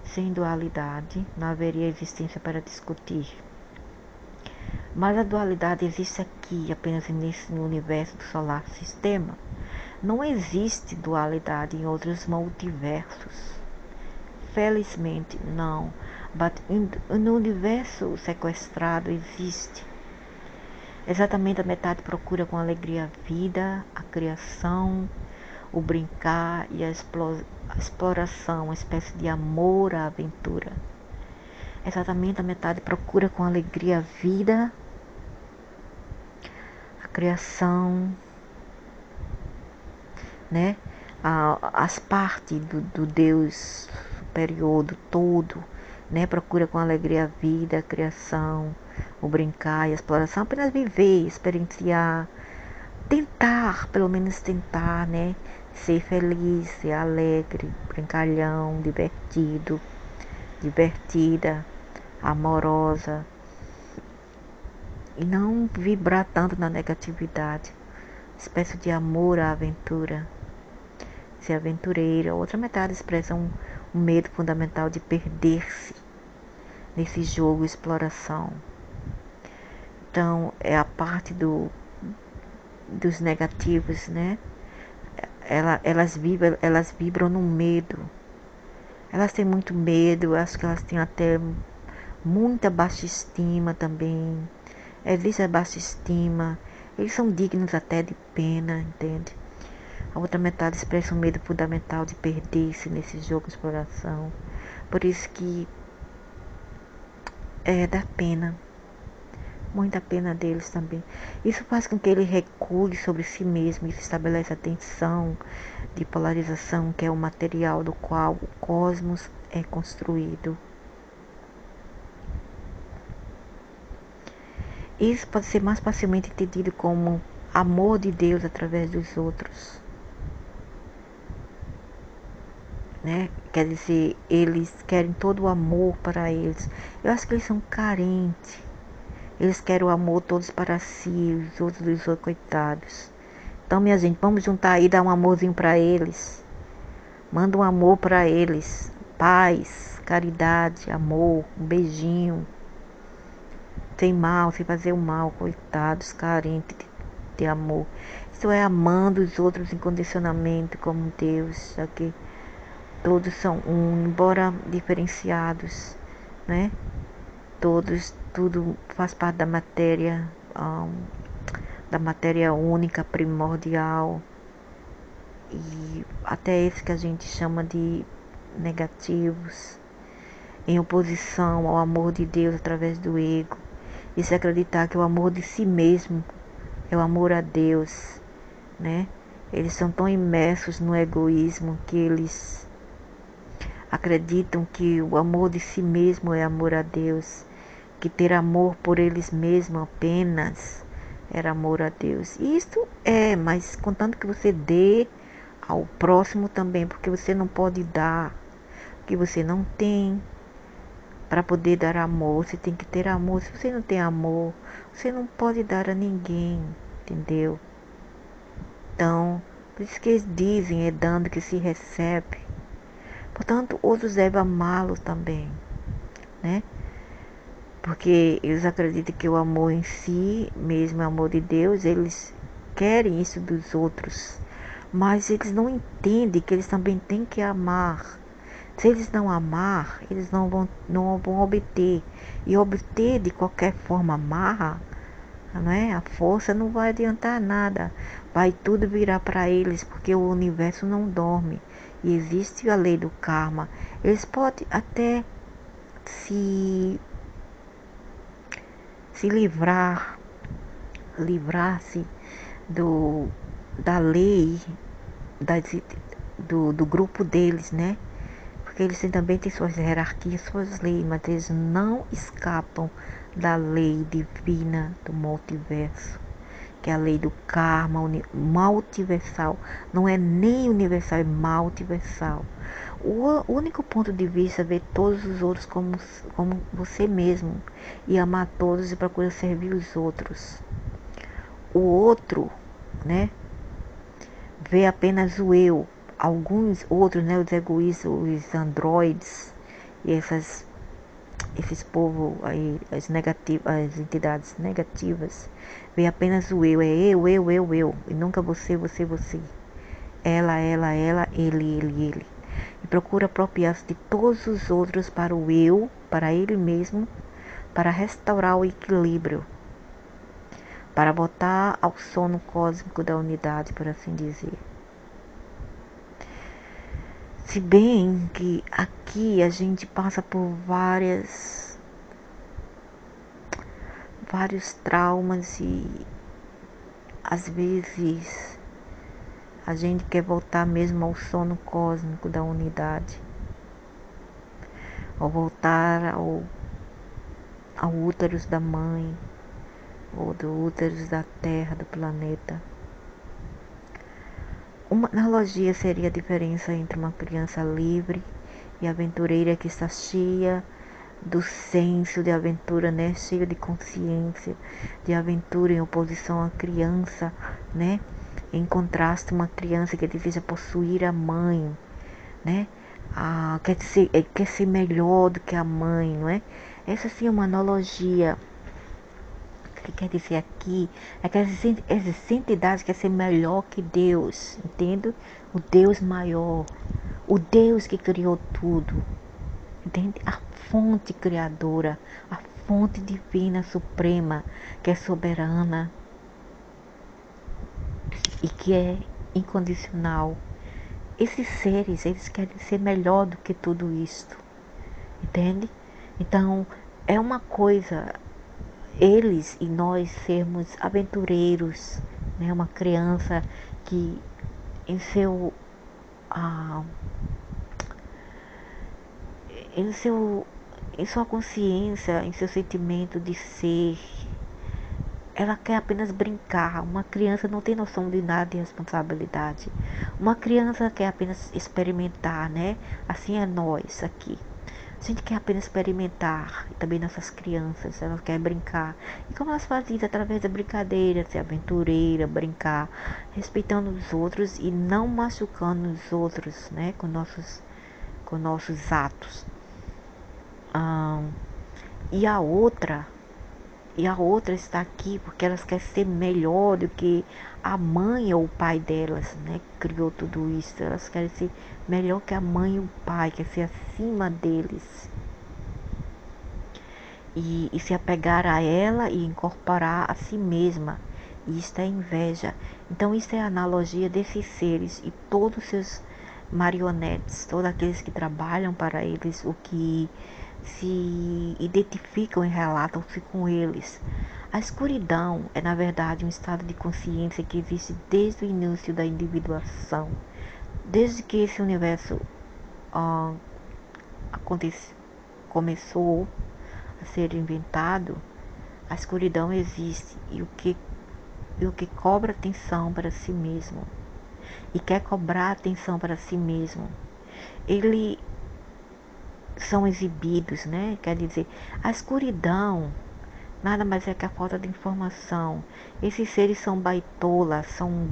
[SPEAKER 1] Sem dualidade, não haveria existência para discutir. Mas a dualidade existe aqui, apenas nesse universo do solar sistema. Não existe dualidade em outros multiversos. Felizmente, não. No universo sequestrado existe. Exatamente a metade procura com alegria a vida, a criação, o brincar e a exploração, uma espécie de amor à aventura. Exatamente a metade procura com alegria a vida, a criação, né? As partes do Deus superior, do todo, né? Procura com alegria a vida, a criação, o brincar e a exploração, apenas viver, experienciar, tentar, pelo menos tentar, né? Ser feliz, ser alegre, brincalhão, divertida, amorosa. E não vibrar tanto na negatividade. Espécie de amor à aventura. Ser aventureira. Outra metade expressa um medo fundamental de perder-se nesse jogo exploração. Então, é a parte dos negativos, né? Elas vibram no medo. Elas têm muito medo, acho que elas têm até muita baixa estima também. Existe a baixa estima. Eles são dignos até de pena, entende? A outra metade expressa um medo fundamental de perder-se nesse jogo de exploração. Por isso que dá pena. Muita pena deles também. Isso faz com que ele recule sobre si mesmo e estabelece a tensão de polarização que é o material do qual o cosmos é construído. Isso pode ser mais facilmente entendido como amor de Deus através dos outros. né? Quer dizer, eles querem todo o amor para eles. Eu acho que eles são carentes. Eles querem o amor todos para si, os outros coitados. Então, minha gente, vamos juntar aí e dar um amorzinho para eles. Manda um amor para eles. Paz, caridade, amor, um beijinho. Sem mal, sem fazer o mal, coitados, carentes de amor. Isso é amando os outros incondicionalmente como Deus, já que todos são um, embora diferenciados, né? Todos, tudo faz parte da matéria única, primordial, e até esse que a gente chama de negativos, em oposição ao amor de Deus através do ego, e se acreditar que o amor de si mesmo é o amor a Deus, né? Eles são tão imersos no egoísmo que eles acreditam que o amor de si mesmo é amor a Deus, que ter amor por eles mesmos apenas era amor a Deus. E isto é, mas contanto que você dê ao próximo também, porque você não pode dar o que você não tem. Para poder dar amor, você tem que ter amor. Se você não tem amor, você não pode dar a ninguém, entendeu? Então, por isso que eles dizem, é dando que se recebe. Portanto, outros devem amá-lo também, né? Porque eles acreditam que o amor em si, mesmo o amor de Deus, eles querem isso dos outros. Mas eles não entendem que eles também têm que amar. Se eles não amar, eles não vão obter. E obter de qualquer forma amarra, não é? A força não vai adiantar nada. Vai tudo virar para eles, porque o universo não dorme. E existe a lei do karma. Eles podem até se livrar-se da lei das, do grupo deles, né? Porque eles também têm suas hierarquias, suas leis, mas eles não escapam da lei divina do multiverso, que é a lei do karma multiversal. Não é nem universal, é multiversal. O único ponto de vista é ver todos os outros como você mesmo e amar todos e procurar servir os outros. O outro, né, vê apenas o eu. Alguns outros, né, os egoístas, os androides e esses povos aí, as entidades negativas, vê apenas o eu. É eu. E nunca você. Ela, ele. E procura apropriar-se de todos os outros para o eu, para ele mesmo, para restaurar o equilíbrio, para voltar ao sono cósmico da unidade, por assim dizer. Se bem que aqui a gente passa por vários traumas e às vezes a gente quer voltar mesmo ao sono cósmico da unidade, ou voltar ao útero da mãe, ou do útero da terra, do planeta. Uma analogia seria a diferença entre uma criança livre e aventureira que está cheia do senso de aventura, né? Cheia de consciência de aventura, em oposição à criança, né? Em contraste, uma criança que deseja possuir a mãe, né? Quer ser melhor do que a mãe, não é? Essa sim é uma analogia. O que quer dizer aqui é que essa entidade quer ser melhor que Deus, entende? O Deus maior, o Deus que criou tudo, entende? A fonte criadora, a fonte divina suprema, que é soberana e que é incondicional. Esses seres, eles querem ser melhor do que tudo isto, entende? Então, é uma coisa eles e nós sermos aventureiros, né? Uma criança que em seu ah, em seu em sua consciência, em seu sentimento de ser, ela quer apenas brincar. Uma criança não tem noção de nada de responsabilidade. Uma criança quer apenas experimentar, né? Assim é nós aqui. A gente quer apenas experimentar. E também nossas crianças, elas querem brincar. E como elas fazem isso? Através da brincadeira, ser aventureira, brincar, respeitando os outros e não machucando os outros, né? Com nossos atos. Ah, e a outra está aqui porque elas querem ser melhor do que a mãe ou o pai delas, né? Que criou tudo isso. Elas querem ser melhor que a mãe e o pai, quer ser acima deles. E se apegar a ela e incorporar a si mesma. E isso é inveja. Então isso é a analogia desses seres e todos os seus marionetes, todos aqueles que trabalham para eles, o que se identificam e relatam-se com eles. A escuridão é, na verdade, um estado de consciência que existe desde o início da individuação. Desde que esse universo ah, começou a ser inventado, a escuridão existe e o que cobra atenção para si mesmo e quer cobrar atenção para si mesmo, ele são exibidos, né? Quer dizer, a escuridão nada mais é que a falta de informação. Esses seres são baitolas, são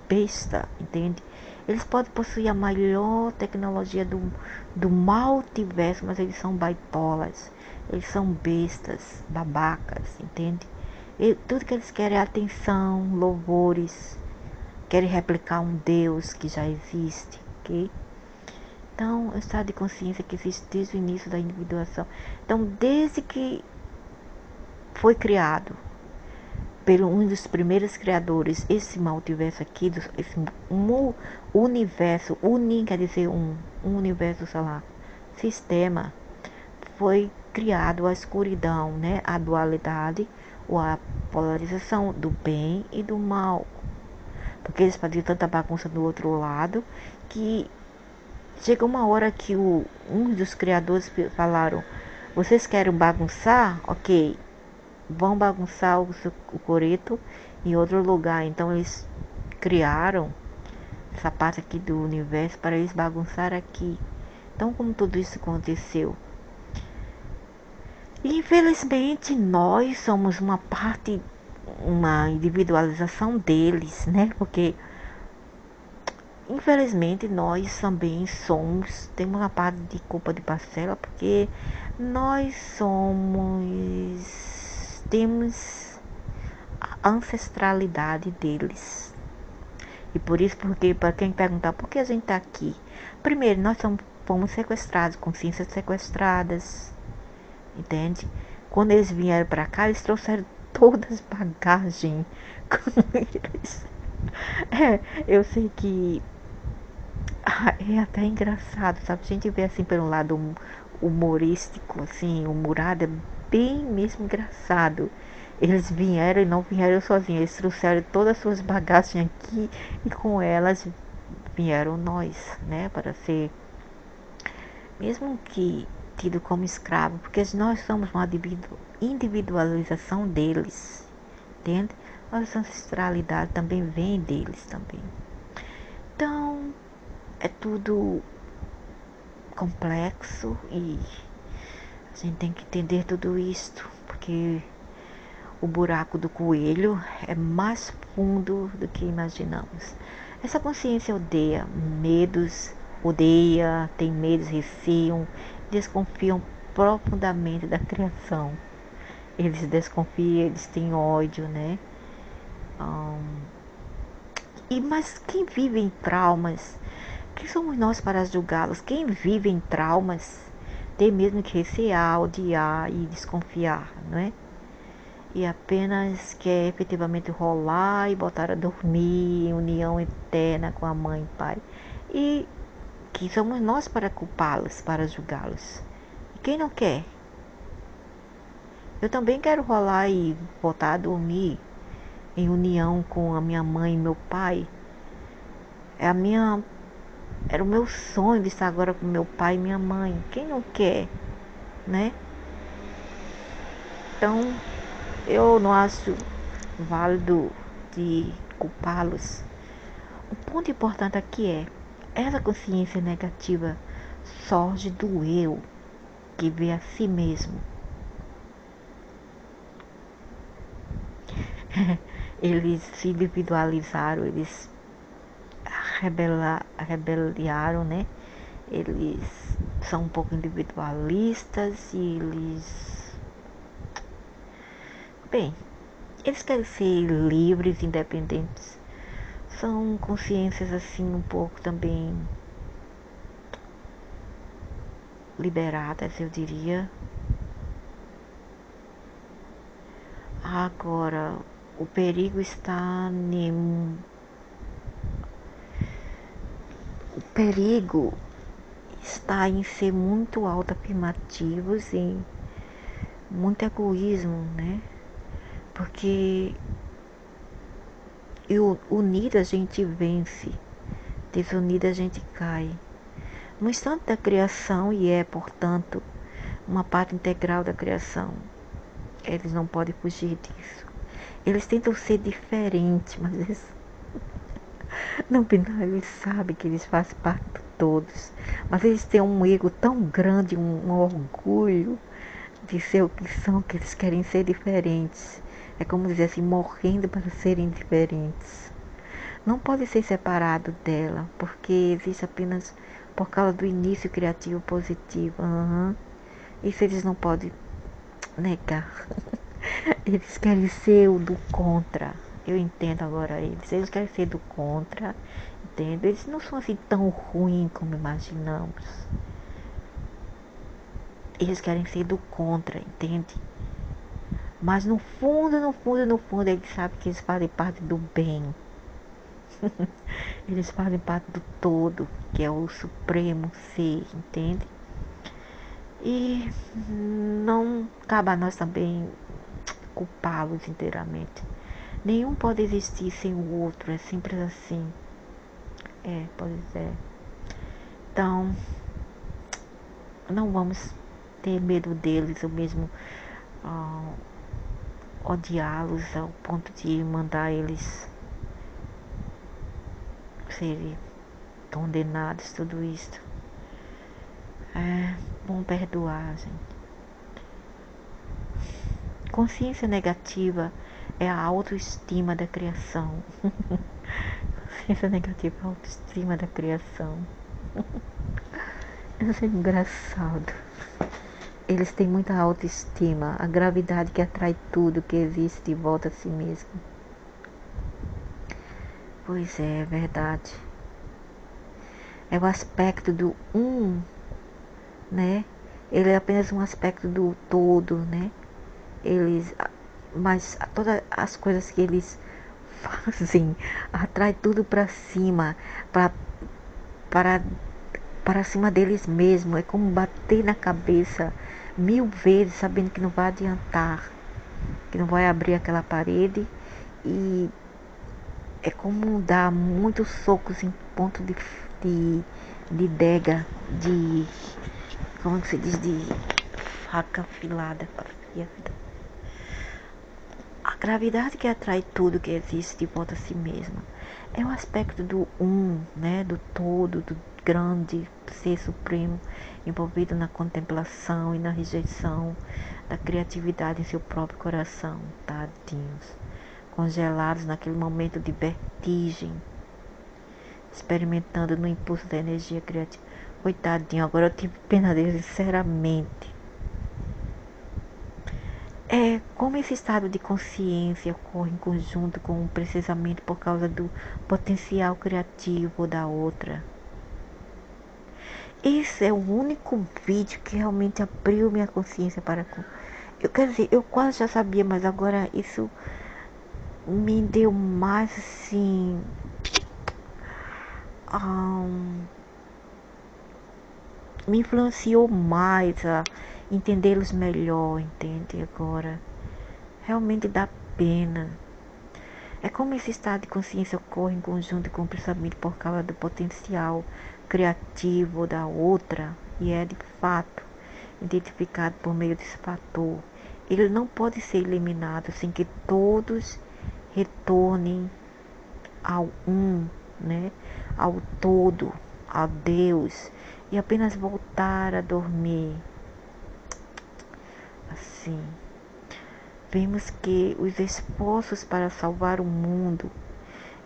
[SPEAKER 1] besta, entende? Eles podem possuir a maior tecnologia do multiverso, mas eles são baitolas. Eles são bestas, babacas, entende? E tudo que eles querem é atenção, louvores. Querem replicar um Deus que já existe, ok? Então, o estado de consciência que existe desde o início da individuação. Então, desde que foi criado pelo um dos primeiros criadores, esse multiverso aqui, esse universo, quer dizer um universo, sei lá, sistema, foi criado a escuridão, né? A dualidade, ou a polarização do bem e do mal. Porque eles faziam tanta bagunça do outro lado, que chegou uma hora que um dos criadores falaram: vocês querem bagunçar? Ok, vão bagunçar o coreto em outro lugar. Então eles criaram essa parte aqui do universo para eles bagunçar aqui. Então, como tudo isso aconteceu? E, infelizmente, nós somos uma parte, uma individualização deles, né? Porque infelizmente nós também temos uma parte de culpa de parcela, porque nós temos a ancestralidade deles. E por isso, porque para quem perguntar por que a gente está aqui, primeiro nós fomos sequestrados, consciências sequestradas, entende? Quando eles vieram para cá, eles trouxeram todas as bagagens com eles. Eu sei que é até engraçado, sabe? A gente vê assim pelo lado humorístico, assim, humorado, é bem mesmo engraçado. Eles vieram e não vieram sozinhos, eles trouxeram todas as suas bagagens aqui e com elas vieram nós, né? Para ser, mesmo que tido como escravo, porque nós somos uma individualização deles, entende? Nossa ancestralidade também vem deles também. Então, é tudo complexo e a gente tem que entender tudo isto, porque o buraco do coelho é mais fundo do que imaginamos. Essa consciência tem medos, receiam, desconfiam profundamente da criação. Eles desconfiam, eles têm ódio, né? Mas quem vive em traumas, quem somos nós para julgá-los? Quem vive em traumas tem mesmo que recear, odiar e desconfiar, não é? E apenas quer efetivamente rolar e botar a dormir em união eterna com a mãe e pai. E quem somos nós para culpá-los, para julgá-los? E quem não quer? Eu também quero rolar e botar a dormir em união com a minha mãe e meu pai. Era o meu sonho de estar agora com meu pai e minha mãe. Quem não quer, né? Então, eu não acho válido de culpá-los. O ponto importante aqui é, essa consciência negativa surge do eu, que vê a si mesmo. Eles se individualizaram, eles rebeliaram, né? Eles são um pouco individualistas e bem, eles querem ser livres, independentes. São consciências assim um pouco também liberadas, eu diria. Agora, o perigo está o perigo está em ser muito autoafirmativos e muito egoísmo, né? Porque unido a gente vence, desunido a gente cai. No instante da criação, e é, portanto, uma parte integral da criação, eles não podem fugir disso. Eles tentam ser diferentes, mas eles, no final eles sabem que eles fazem parte de todos. Mas eles têm um ego tão grande, um orgulho de ser o que são, que eles querem ser diferentes. É como dizer assim, morrendo para serem diferentes. Não pode ser separado dela, porque existe apenas por causa do início criativo positivo. Isso eles não podem negar. Eles querem ser o do contra. Eu entendo agora eles. Eles querem ser do contra. Entendo? Eles não são assim tão ruins como imaginamos. Eles querem ser do contra, entende? Mas no fundo, no fundo, no fundo, eles sabem que eles fazem parte do bem. Eles fazem parte do todo, que é o supremo ser, entende? E não cabe a nós também culpá-los inteiramente. Nenhum pode existir sem o outro, é simples assim. Pois é. Então, não vamos ter medo deles, ou mesmo odiá-los ao ponto de mandar eles serem condenados, tudo isso. É bom perdoar, gente. Consciência negativa é a autoestima da criação. Consciência negativa é a autoestima da criação. Isso é engraçado. Eles têm muita autoestima, a gravidade que atrai tudo que existe de volta a si mesmo. Pois é verdade. É o aspecto do né? Ele é apenas um aspecto do todo, né? Mas todas as coisas que eles fazem atrai tudo para cima, para para cima deles mesmos. É como bater na cabeça 1000 vezes, sabendo que não vai adiantar, que não vai abrir aquela parede. E é como dar muitos socos em ponto de dega, como que se diz, de faca afilada. A gravidade que atrai tudo que existe de volta a si mesma é o aspecto do né, do todo, do grande ser supremo, envolvido na contemplação e na rejeição da criatividade em seu próprio coração. Tadinhos, congelados naquele momento de vertigem, experimentando no impulso da energia criativa. Coitadinho, agora eu tive pena dele, sinceramente. Como esse estado de consciência ocorre em conjunto com precisamente por causa do potencial criativo da outra. Esse é o único vídeo que realmente abriu minha consciência para... Eu quero dizer, eu quase já sabia, mas agora isso me deu mais assim... me influenciou mais a entendê-los melhor, entende? Agora, realmente dá pena. É como esse estado de consciência ocorre em conjunto com o pensamento por causa do potencial criativo da outra e é de fato identificado por meio desse fator ele não pode ser eliminado sem que todos retornem ao né? Ao todo, a Deus, e apenas voltar a dormir. Assim, vemos que os esforços para salvar o mundo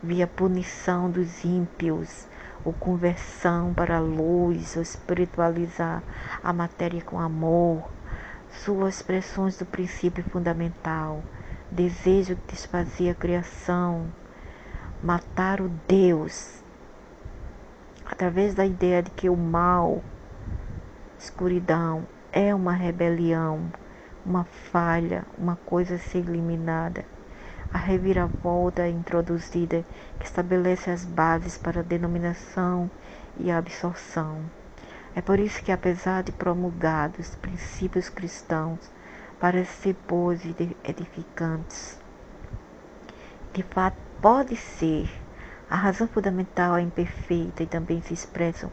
[SPEAKER 1] via punição dos ímpios, ou conversão para a luz, ou espiritualizar a matéria com amor, suas expressões do princípio fundamental, desejo de desfazer a criação, matar o Deus, através da ideia de que o mal, escuridão, é uma rebelião, uma falha, uma coisa a ser eliminada. A reviravolta introduzida que estabelece as bases para a denominação e a absorção. É por isso que, apesar de promulgados princípios cristãos, parecem ser boas e edificantes, de fato pode ser, a razão fundamental é imperfeita e também se expressam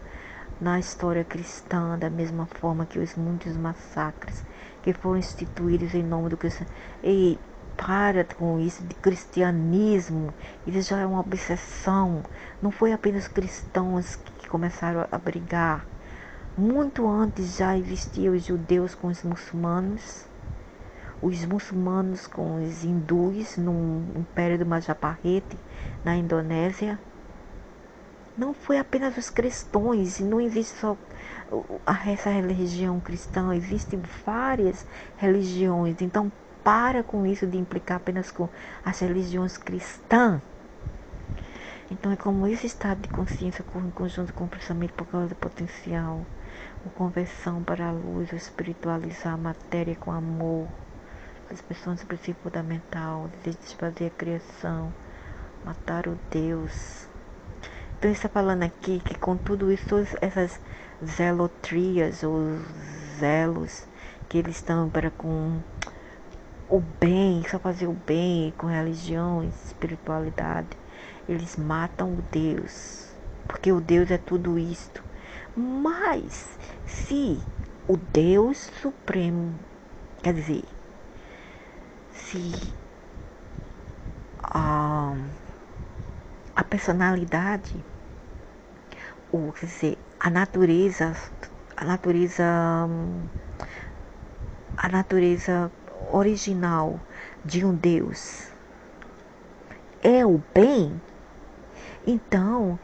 [SPEAKER 1] na história cristã da mesma forma que os muitos massacres que foram instituídos em nome do cristianismo. E para com isso de cristianismo, isso já é uma obsessão. Não foi apenas cristãos que começaram a brigar. Muito antes já existiam os judeus com os muçulmanos com os hindus no Império do Majapahit, na Indonésia. Não foi apenas os cristãos, e não existe só essa religião cristã, existem várias religiões. Então, para com isso de implicar apenas com as religiões cristãs. Então, é como esse estado de consciência em conjunto com o pensamento por causa do potencial, a conversão para a luz, o espiritualizar a matéria com amor, as expressões do princípio fundamental, desfazer a criação, matar o Deus. Então, ele está falando aqui que com tudo isso, todas essas zelotrias ou zelos que eles estão para com o bem, só fazer o bem com religião e espiritualidade, eles matam o Deus, porque o Deus é tudo isto. Mas se o Deus Supremo, quer dizer, se a personalidade, ou quer dizer, a natureza original de um Deus é o bem, então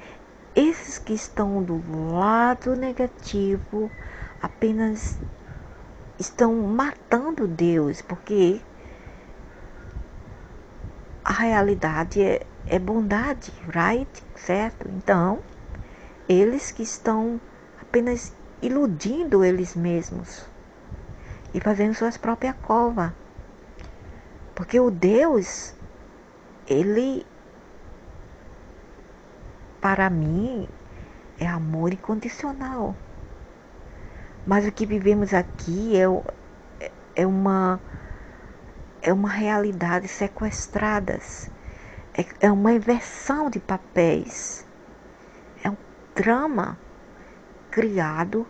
[SPEAKER 1] esses que estão do lado negativo apenas estão matando Deus, porque a realidade é bondade, right? Certo? Então, eles que estão apenas iludindo eles mesmos e fazendo suas próprias covas. Porque o Deus, ele, para mim, é amor incondicional. Mas o que vivemos aqui é uma realidade sequestradas. É uma inversão de papéis. É um drama criado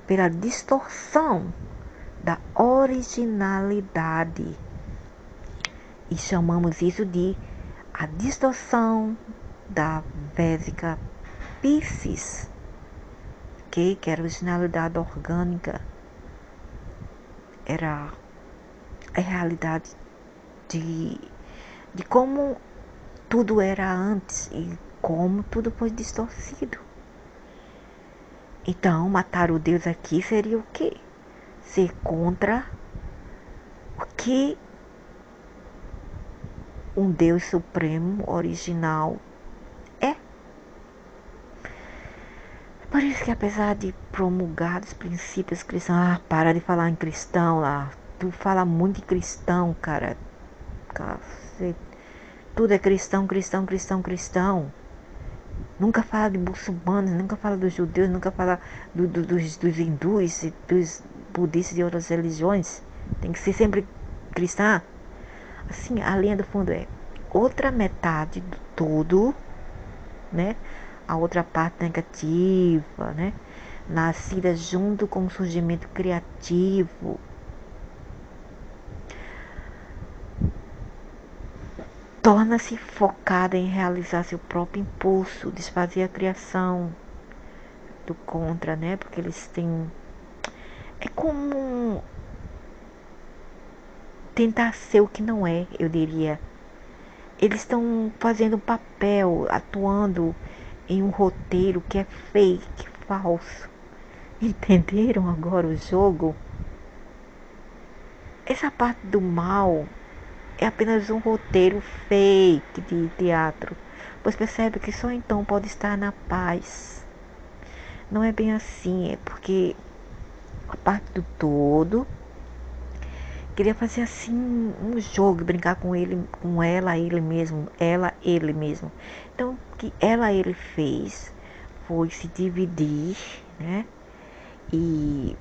[SPEAKER 1] pela distorção da originalidade. E chamamos isso de a distorção da Vésica Piscis, que era a originalidade orgânica, era a realidade de como tudo era antes e como tudo foi distorcido. Então, matar o Deus aqui seria o quê? Ser contra o que um Deus supremo, original, é. Por isso que, apesar de promulgar os princípios cristãos, para de falar em cristão lá, tu fala muito em cristão, cara. Cacete. Tudo é cristão, cristão, cristão, cristão. Nunca fala de muçulmanos, nunca fala dos judeus, nunca fala dos hindus, dos budistas e outras religiões. Tem que ser sempre cristã. Assim, a linha do fundo é outra metade do todo, né? A outra parte negativa, né? Nascida junto com o surgimento criativo torna-se focada em realizar seu próprio impulso, desfazer a criação do contra, né? Porque eles têm... É como tentar ser o que não é, eu diria. Eles estão fazendo papel, atuando em um roteiro que é fake, falso. Entenderam agora o jogo? Essa parte do mal é apenas um roteiro fake de teatro. Pois percebe que só então pode estar na paz. Não é bem assim, é porque a parte do todo queria fazer assim um jogo, brincar com ele, com ela, ele mesmo. Então, o que ela, ele fez foi se dividir, né? E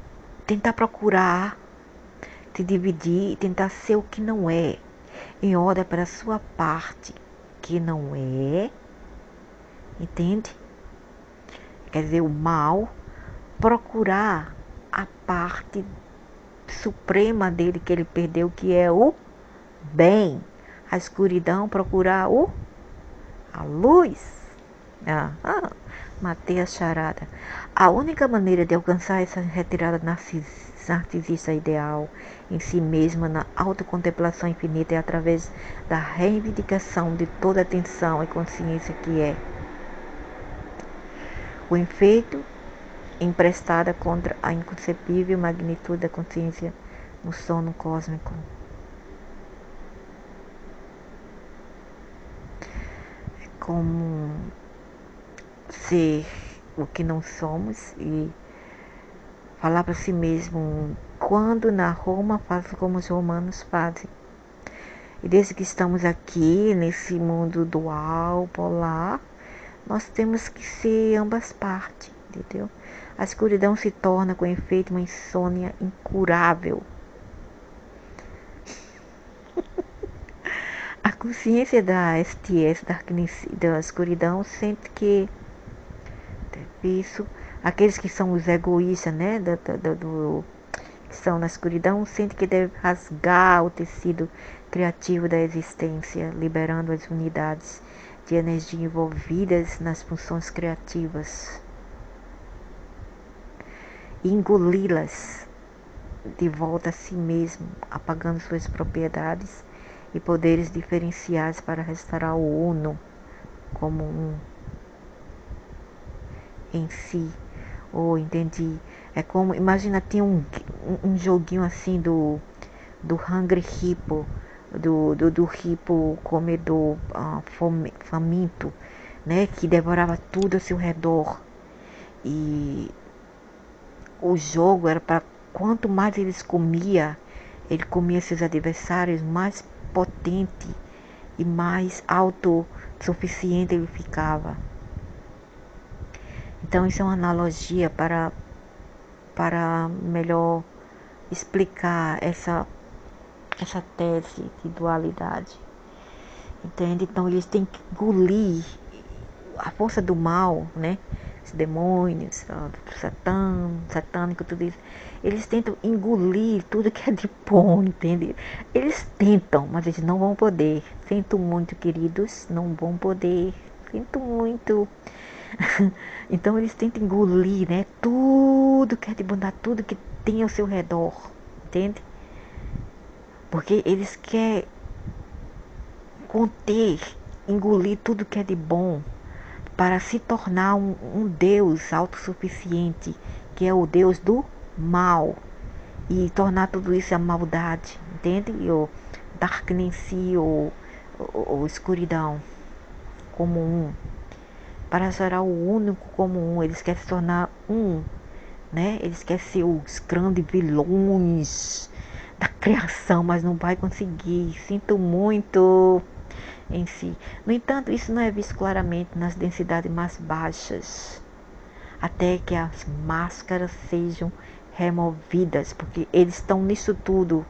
[SPEAKER 1] tentar procurar se dividir, tentar ser o que não é, em ordem para a sua parte que não é, entende? Quer dizer, o mal, procurar a parte suprema dele que ele perdeu, que é o bem. A escuridão, procurar a luz. Matei a charada. A única maneira de alcançar essa retirada narcisista ideal em si mesma, na autocontemplação infinita, é através da reivindicação de toda atenção e consciência que é o efeito emprestada contra a inconcebível magnitude da consciência no sono cósmico. É como ser o que não somos e falar para si mesmo: quando na Roma, faço como os romanos fazem. E desde que estamos aqui nesse mundo dual, polar, nós temos que ser ambas partes, entendeu? A escuridão se torna, com efeito, uma insônia incurável. A consciência da STS, da escuridão, sente que isso, aqueles que são os egoístas, né, que estão na escuridão, sente que deve rasgar o tecido criativo da existência, liberando as unidades de energia envolvidas nas funções criativas, e engoli-las de volta a si mesmo, apagando suas propriedades e poderes diferenciais para restaurar o uno como um em si. Entendi. É como, imagina, tem um joguinho assim do Hungry Hippo, do Hippo comedor faminto, né, que devorava tudo ao seu redor. E o jogo era para quanto mais ele comia seus adversários, mais potente e mais autossuficiente ele ficava. Então isso é uma analogia para melhor explicar essa tese de dualidade. Entende? Então eles têm que engolir a força do mal, né? Os demônios, satânico, tudo isso. Eles tentam engolir tudo que é de bom, entende? Eles tentam, mas eles não vão poder. Sinto muito, queridos, não vão poder. Sinto muito. Então eles tentam engolir, né? Tudo que é de bondade, tudo que tem ao seu redor, entende? Porque eles querem conter, engolir tudo que é de bom para se tornar um Deus autossuficiente, que é o Deus do mal, e tornar tudo isso a maldade, entende? O darkness, ou escuridão como um, para gerar o único como um. Eles querem se tornar um, né? Eles querem ser os grandes vilões da criação, mas não vai conseguir. Sinto muito em si. No entanto, isso não é visto claramente nas densidades mais baixas, até que as máscaras sejam removidas, porque eles estão nisso tudo.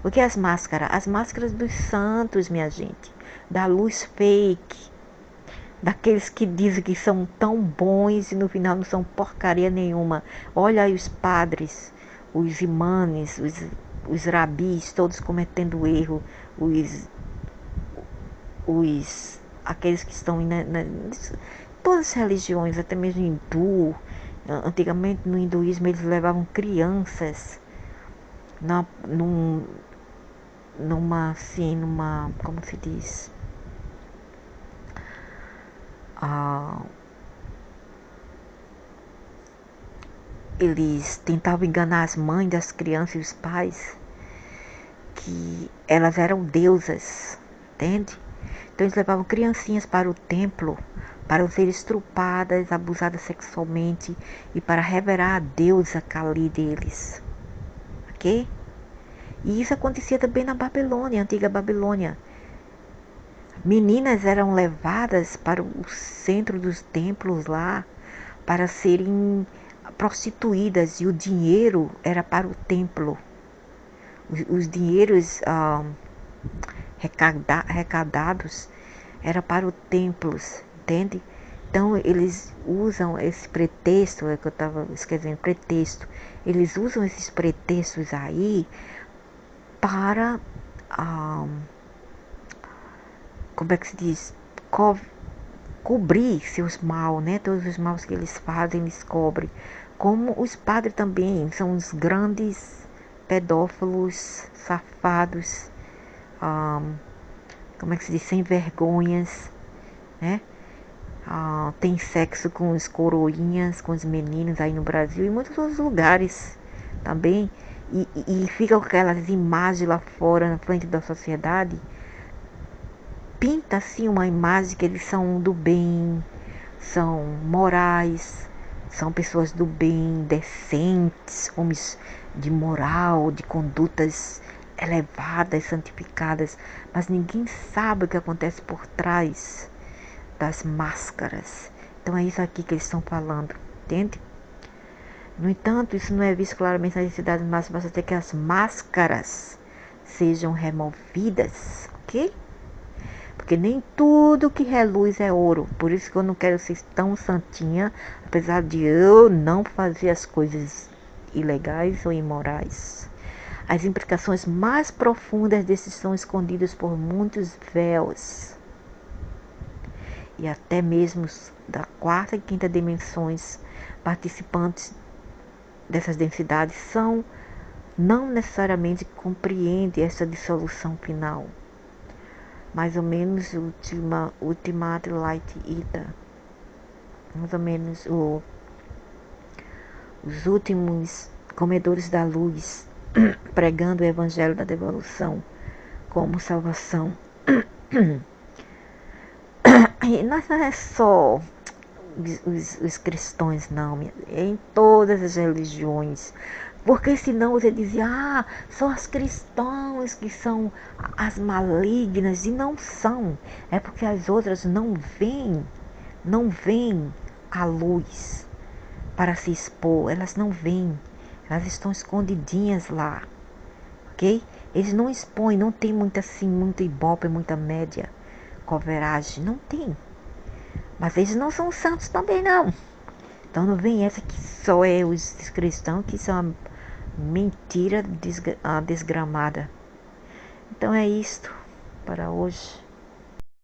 [SPEAKER 1] O que é as máscaras? As máscaras dos santos, minha gente, da luz fake, daqueles que dizem que são tão bons e no final não são porcaria nenhuma. Olha aí os padres, os imanes, os rabis, todos cometendo erro, os aqueles que estão todas as religiões, até mesmo hindu. Antigamente no hinduísmo eles levavam crianças na, num, numa, como se diz? Ah, eles tentavam enganar as mães das crianças e os pais que elas eram deusas, entende? Então eles levavam criancinhas para o templo para ser estrupadas, abusadas sexualmente e para reverar a deusa Kali deles, ok? E isso acontecia também na Babilônia, antiga Babilônia. Meninas eram levadas para o centro dos templos lá para serem prostituídas e o dinheiro era para o templo. Os dinheiros arrecadados era para os templos, entende? Então eles usam esse pretexto, é que eu estava escrevendo pretexto, eles usam esses pretextos aí para, como é que se diz, cobrir seus mal, né? Todos os maus que eles fazem, eles cobrem. Como os padres também são os grandes pedófilos, safados, como é que se diz, sem vergonhas, né? Tem sexo com os coroinhas, com os meninos aí no Brasil e em muitos outros lugares também. E ficam aquelas imagens lá fora, na frente da sociedade. Pinta assim uma imagem que eles são do bem, são morais, são pessoas do bem, decentes, homens de moral, de condutas elevadas, santificadas, mas ninguém sabe o que acontece por trás das máscaras. Então é isso aqui que eles estão falando, entende? No entanto, isso não é visto claramente nas necessidades, mas basta ter que as máscaras sejam removidas, ok? Porque nem tudo que reluz é ouro. Por isso que eu não quero ser tão santinha, apesar de eu não fazer as coisas ilegais ou imorais. As implicações mais profundas desses são escondidas por muitos véus. E até mesmo da quarta e quinta dimensões, participantes dessas densidades não necessariamente compreendem essa dissolução final. Mais ou menos Ultimate Light Ida, mais ou menos os últimos comedores da luz, pregando o evangelho da devolução como salvação. E não é só os cristãos, não, é em todas as religiões. Porque senão você dizia, são as cristãs que são as malignas, e não são. É porque as outras não veem a luz para se expor, elas não veem, elas estão escondidinhas lá, ok? Eles não expõem, não tem muita ibope, muita média, coveragem, não tem. Mas eles não são santos também, não. Então não vem essa que só é os cristãos, que são a mentira desgramada. Então é isto para hoje.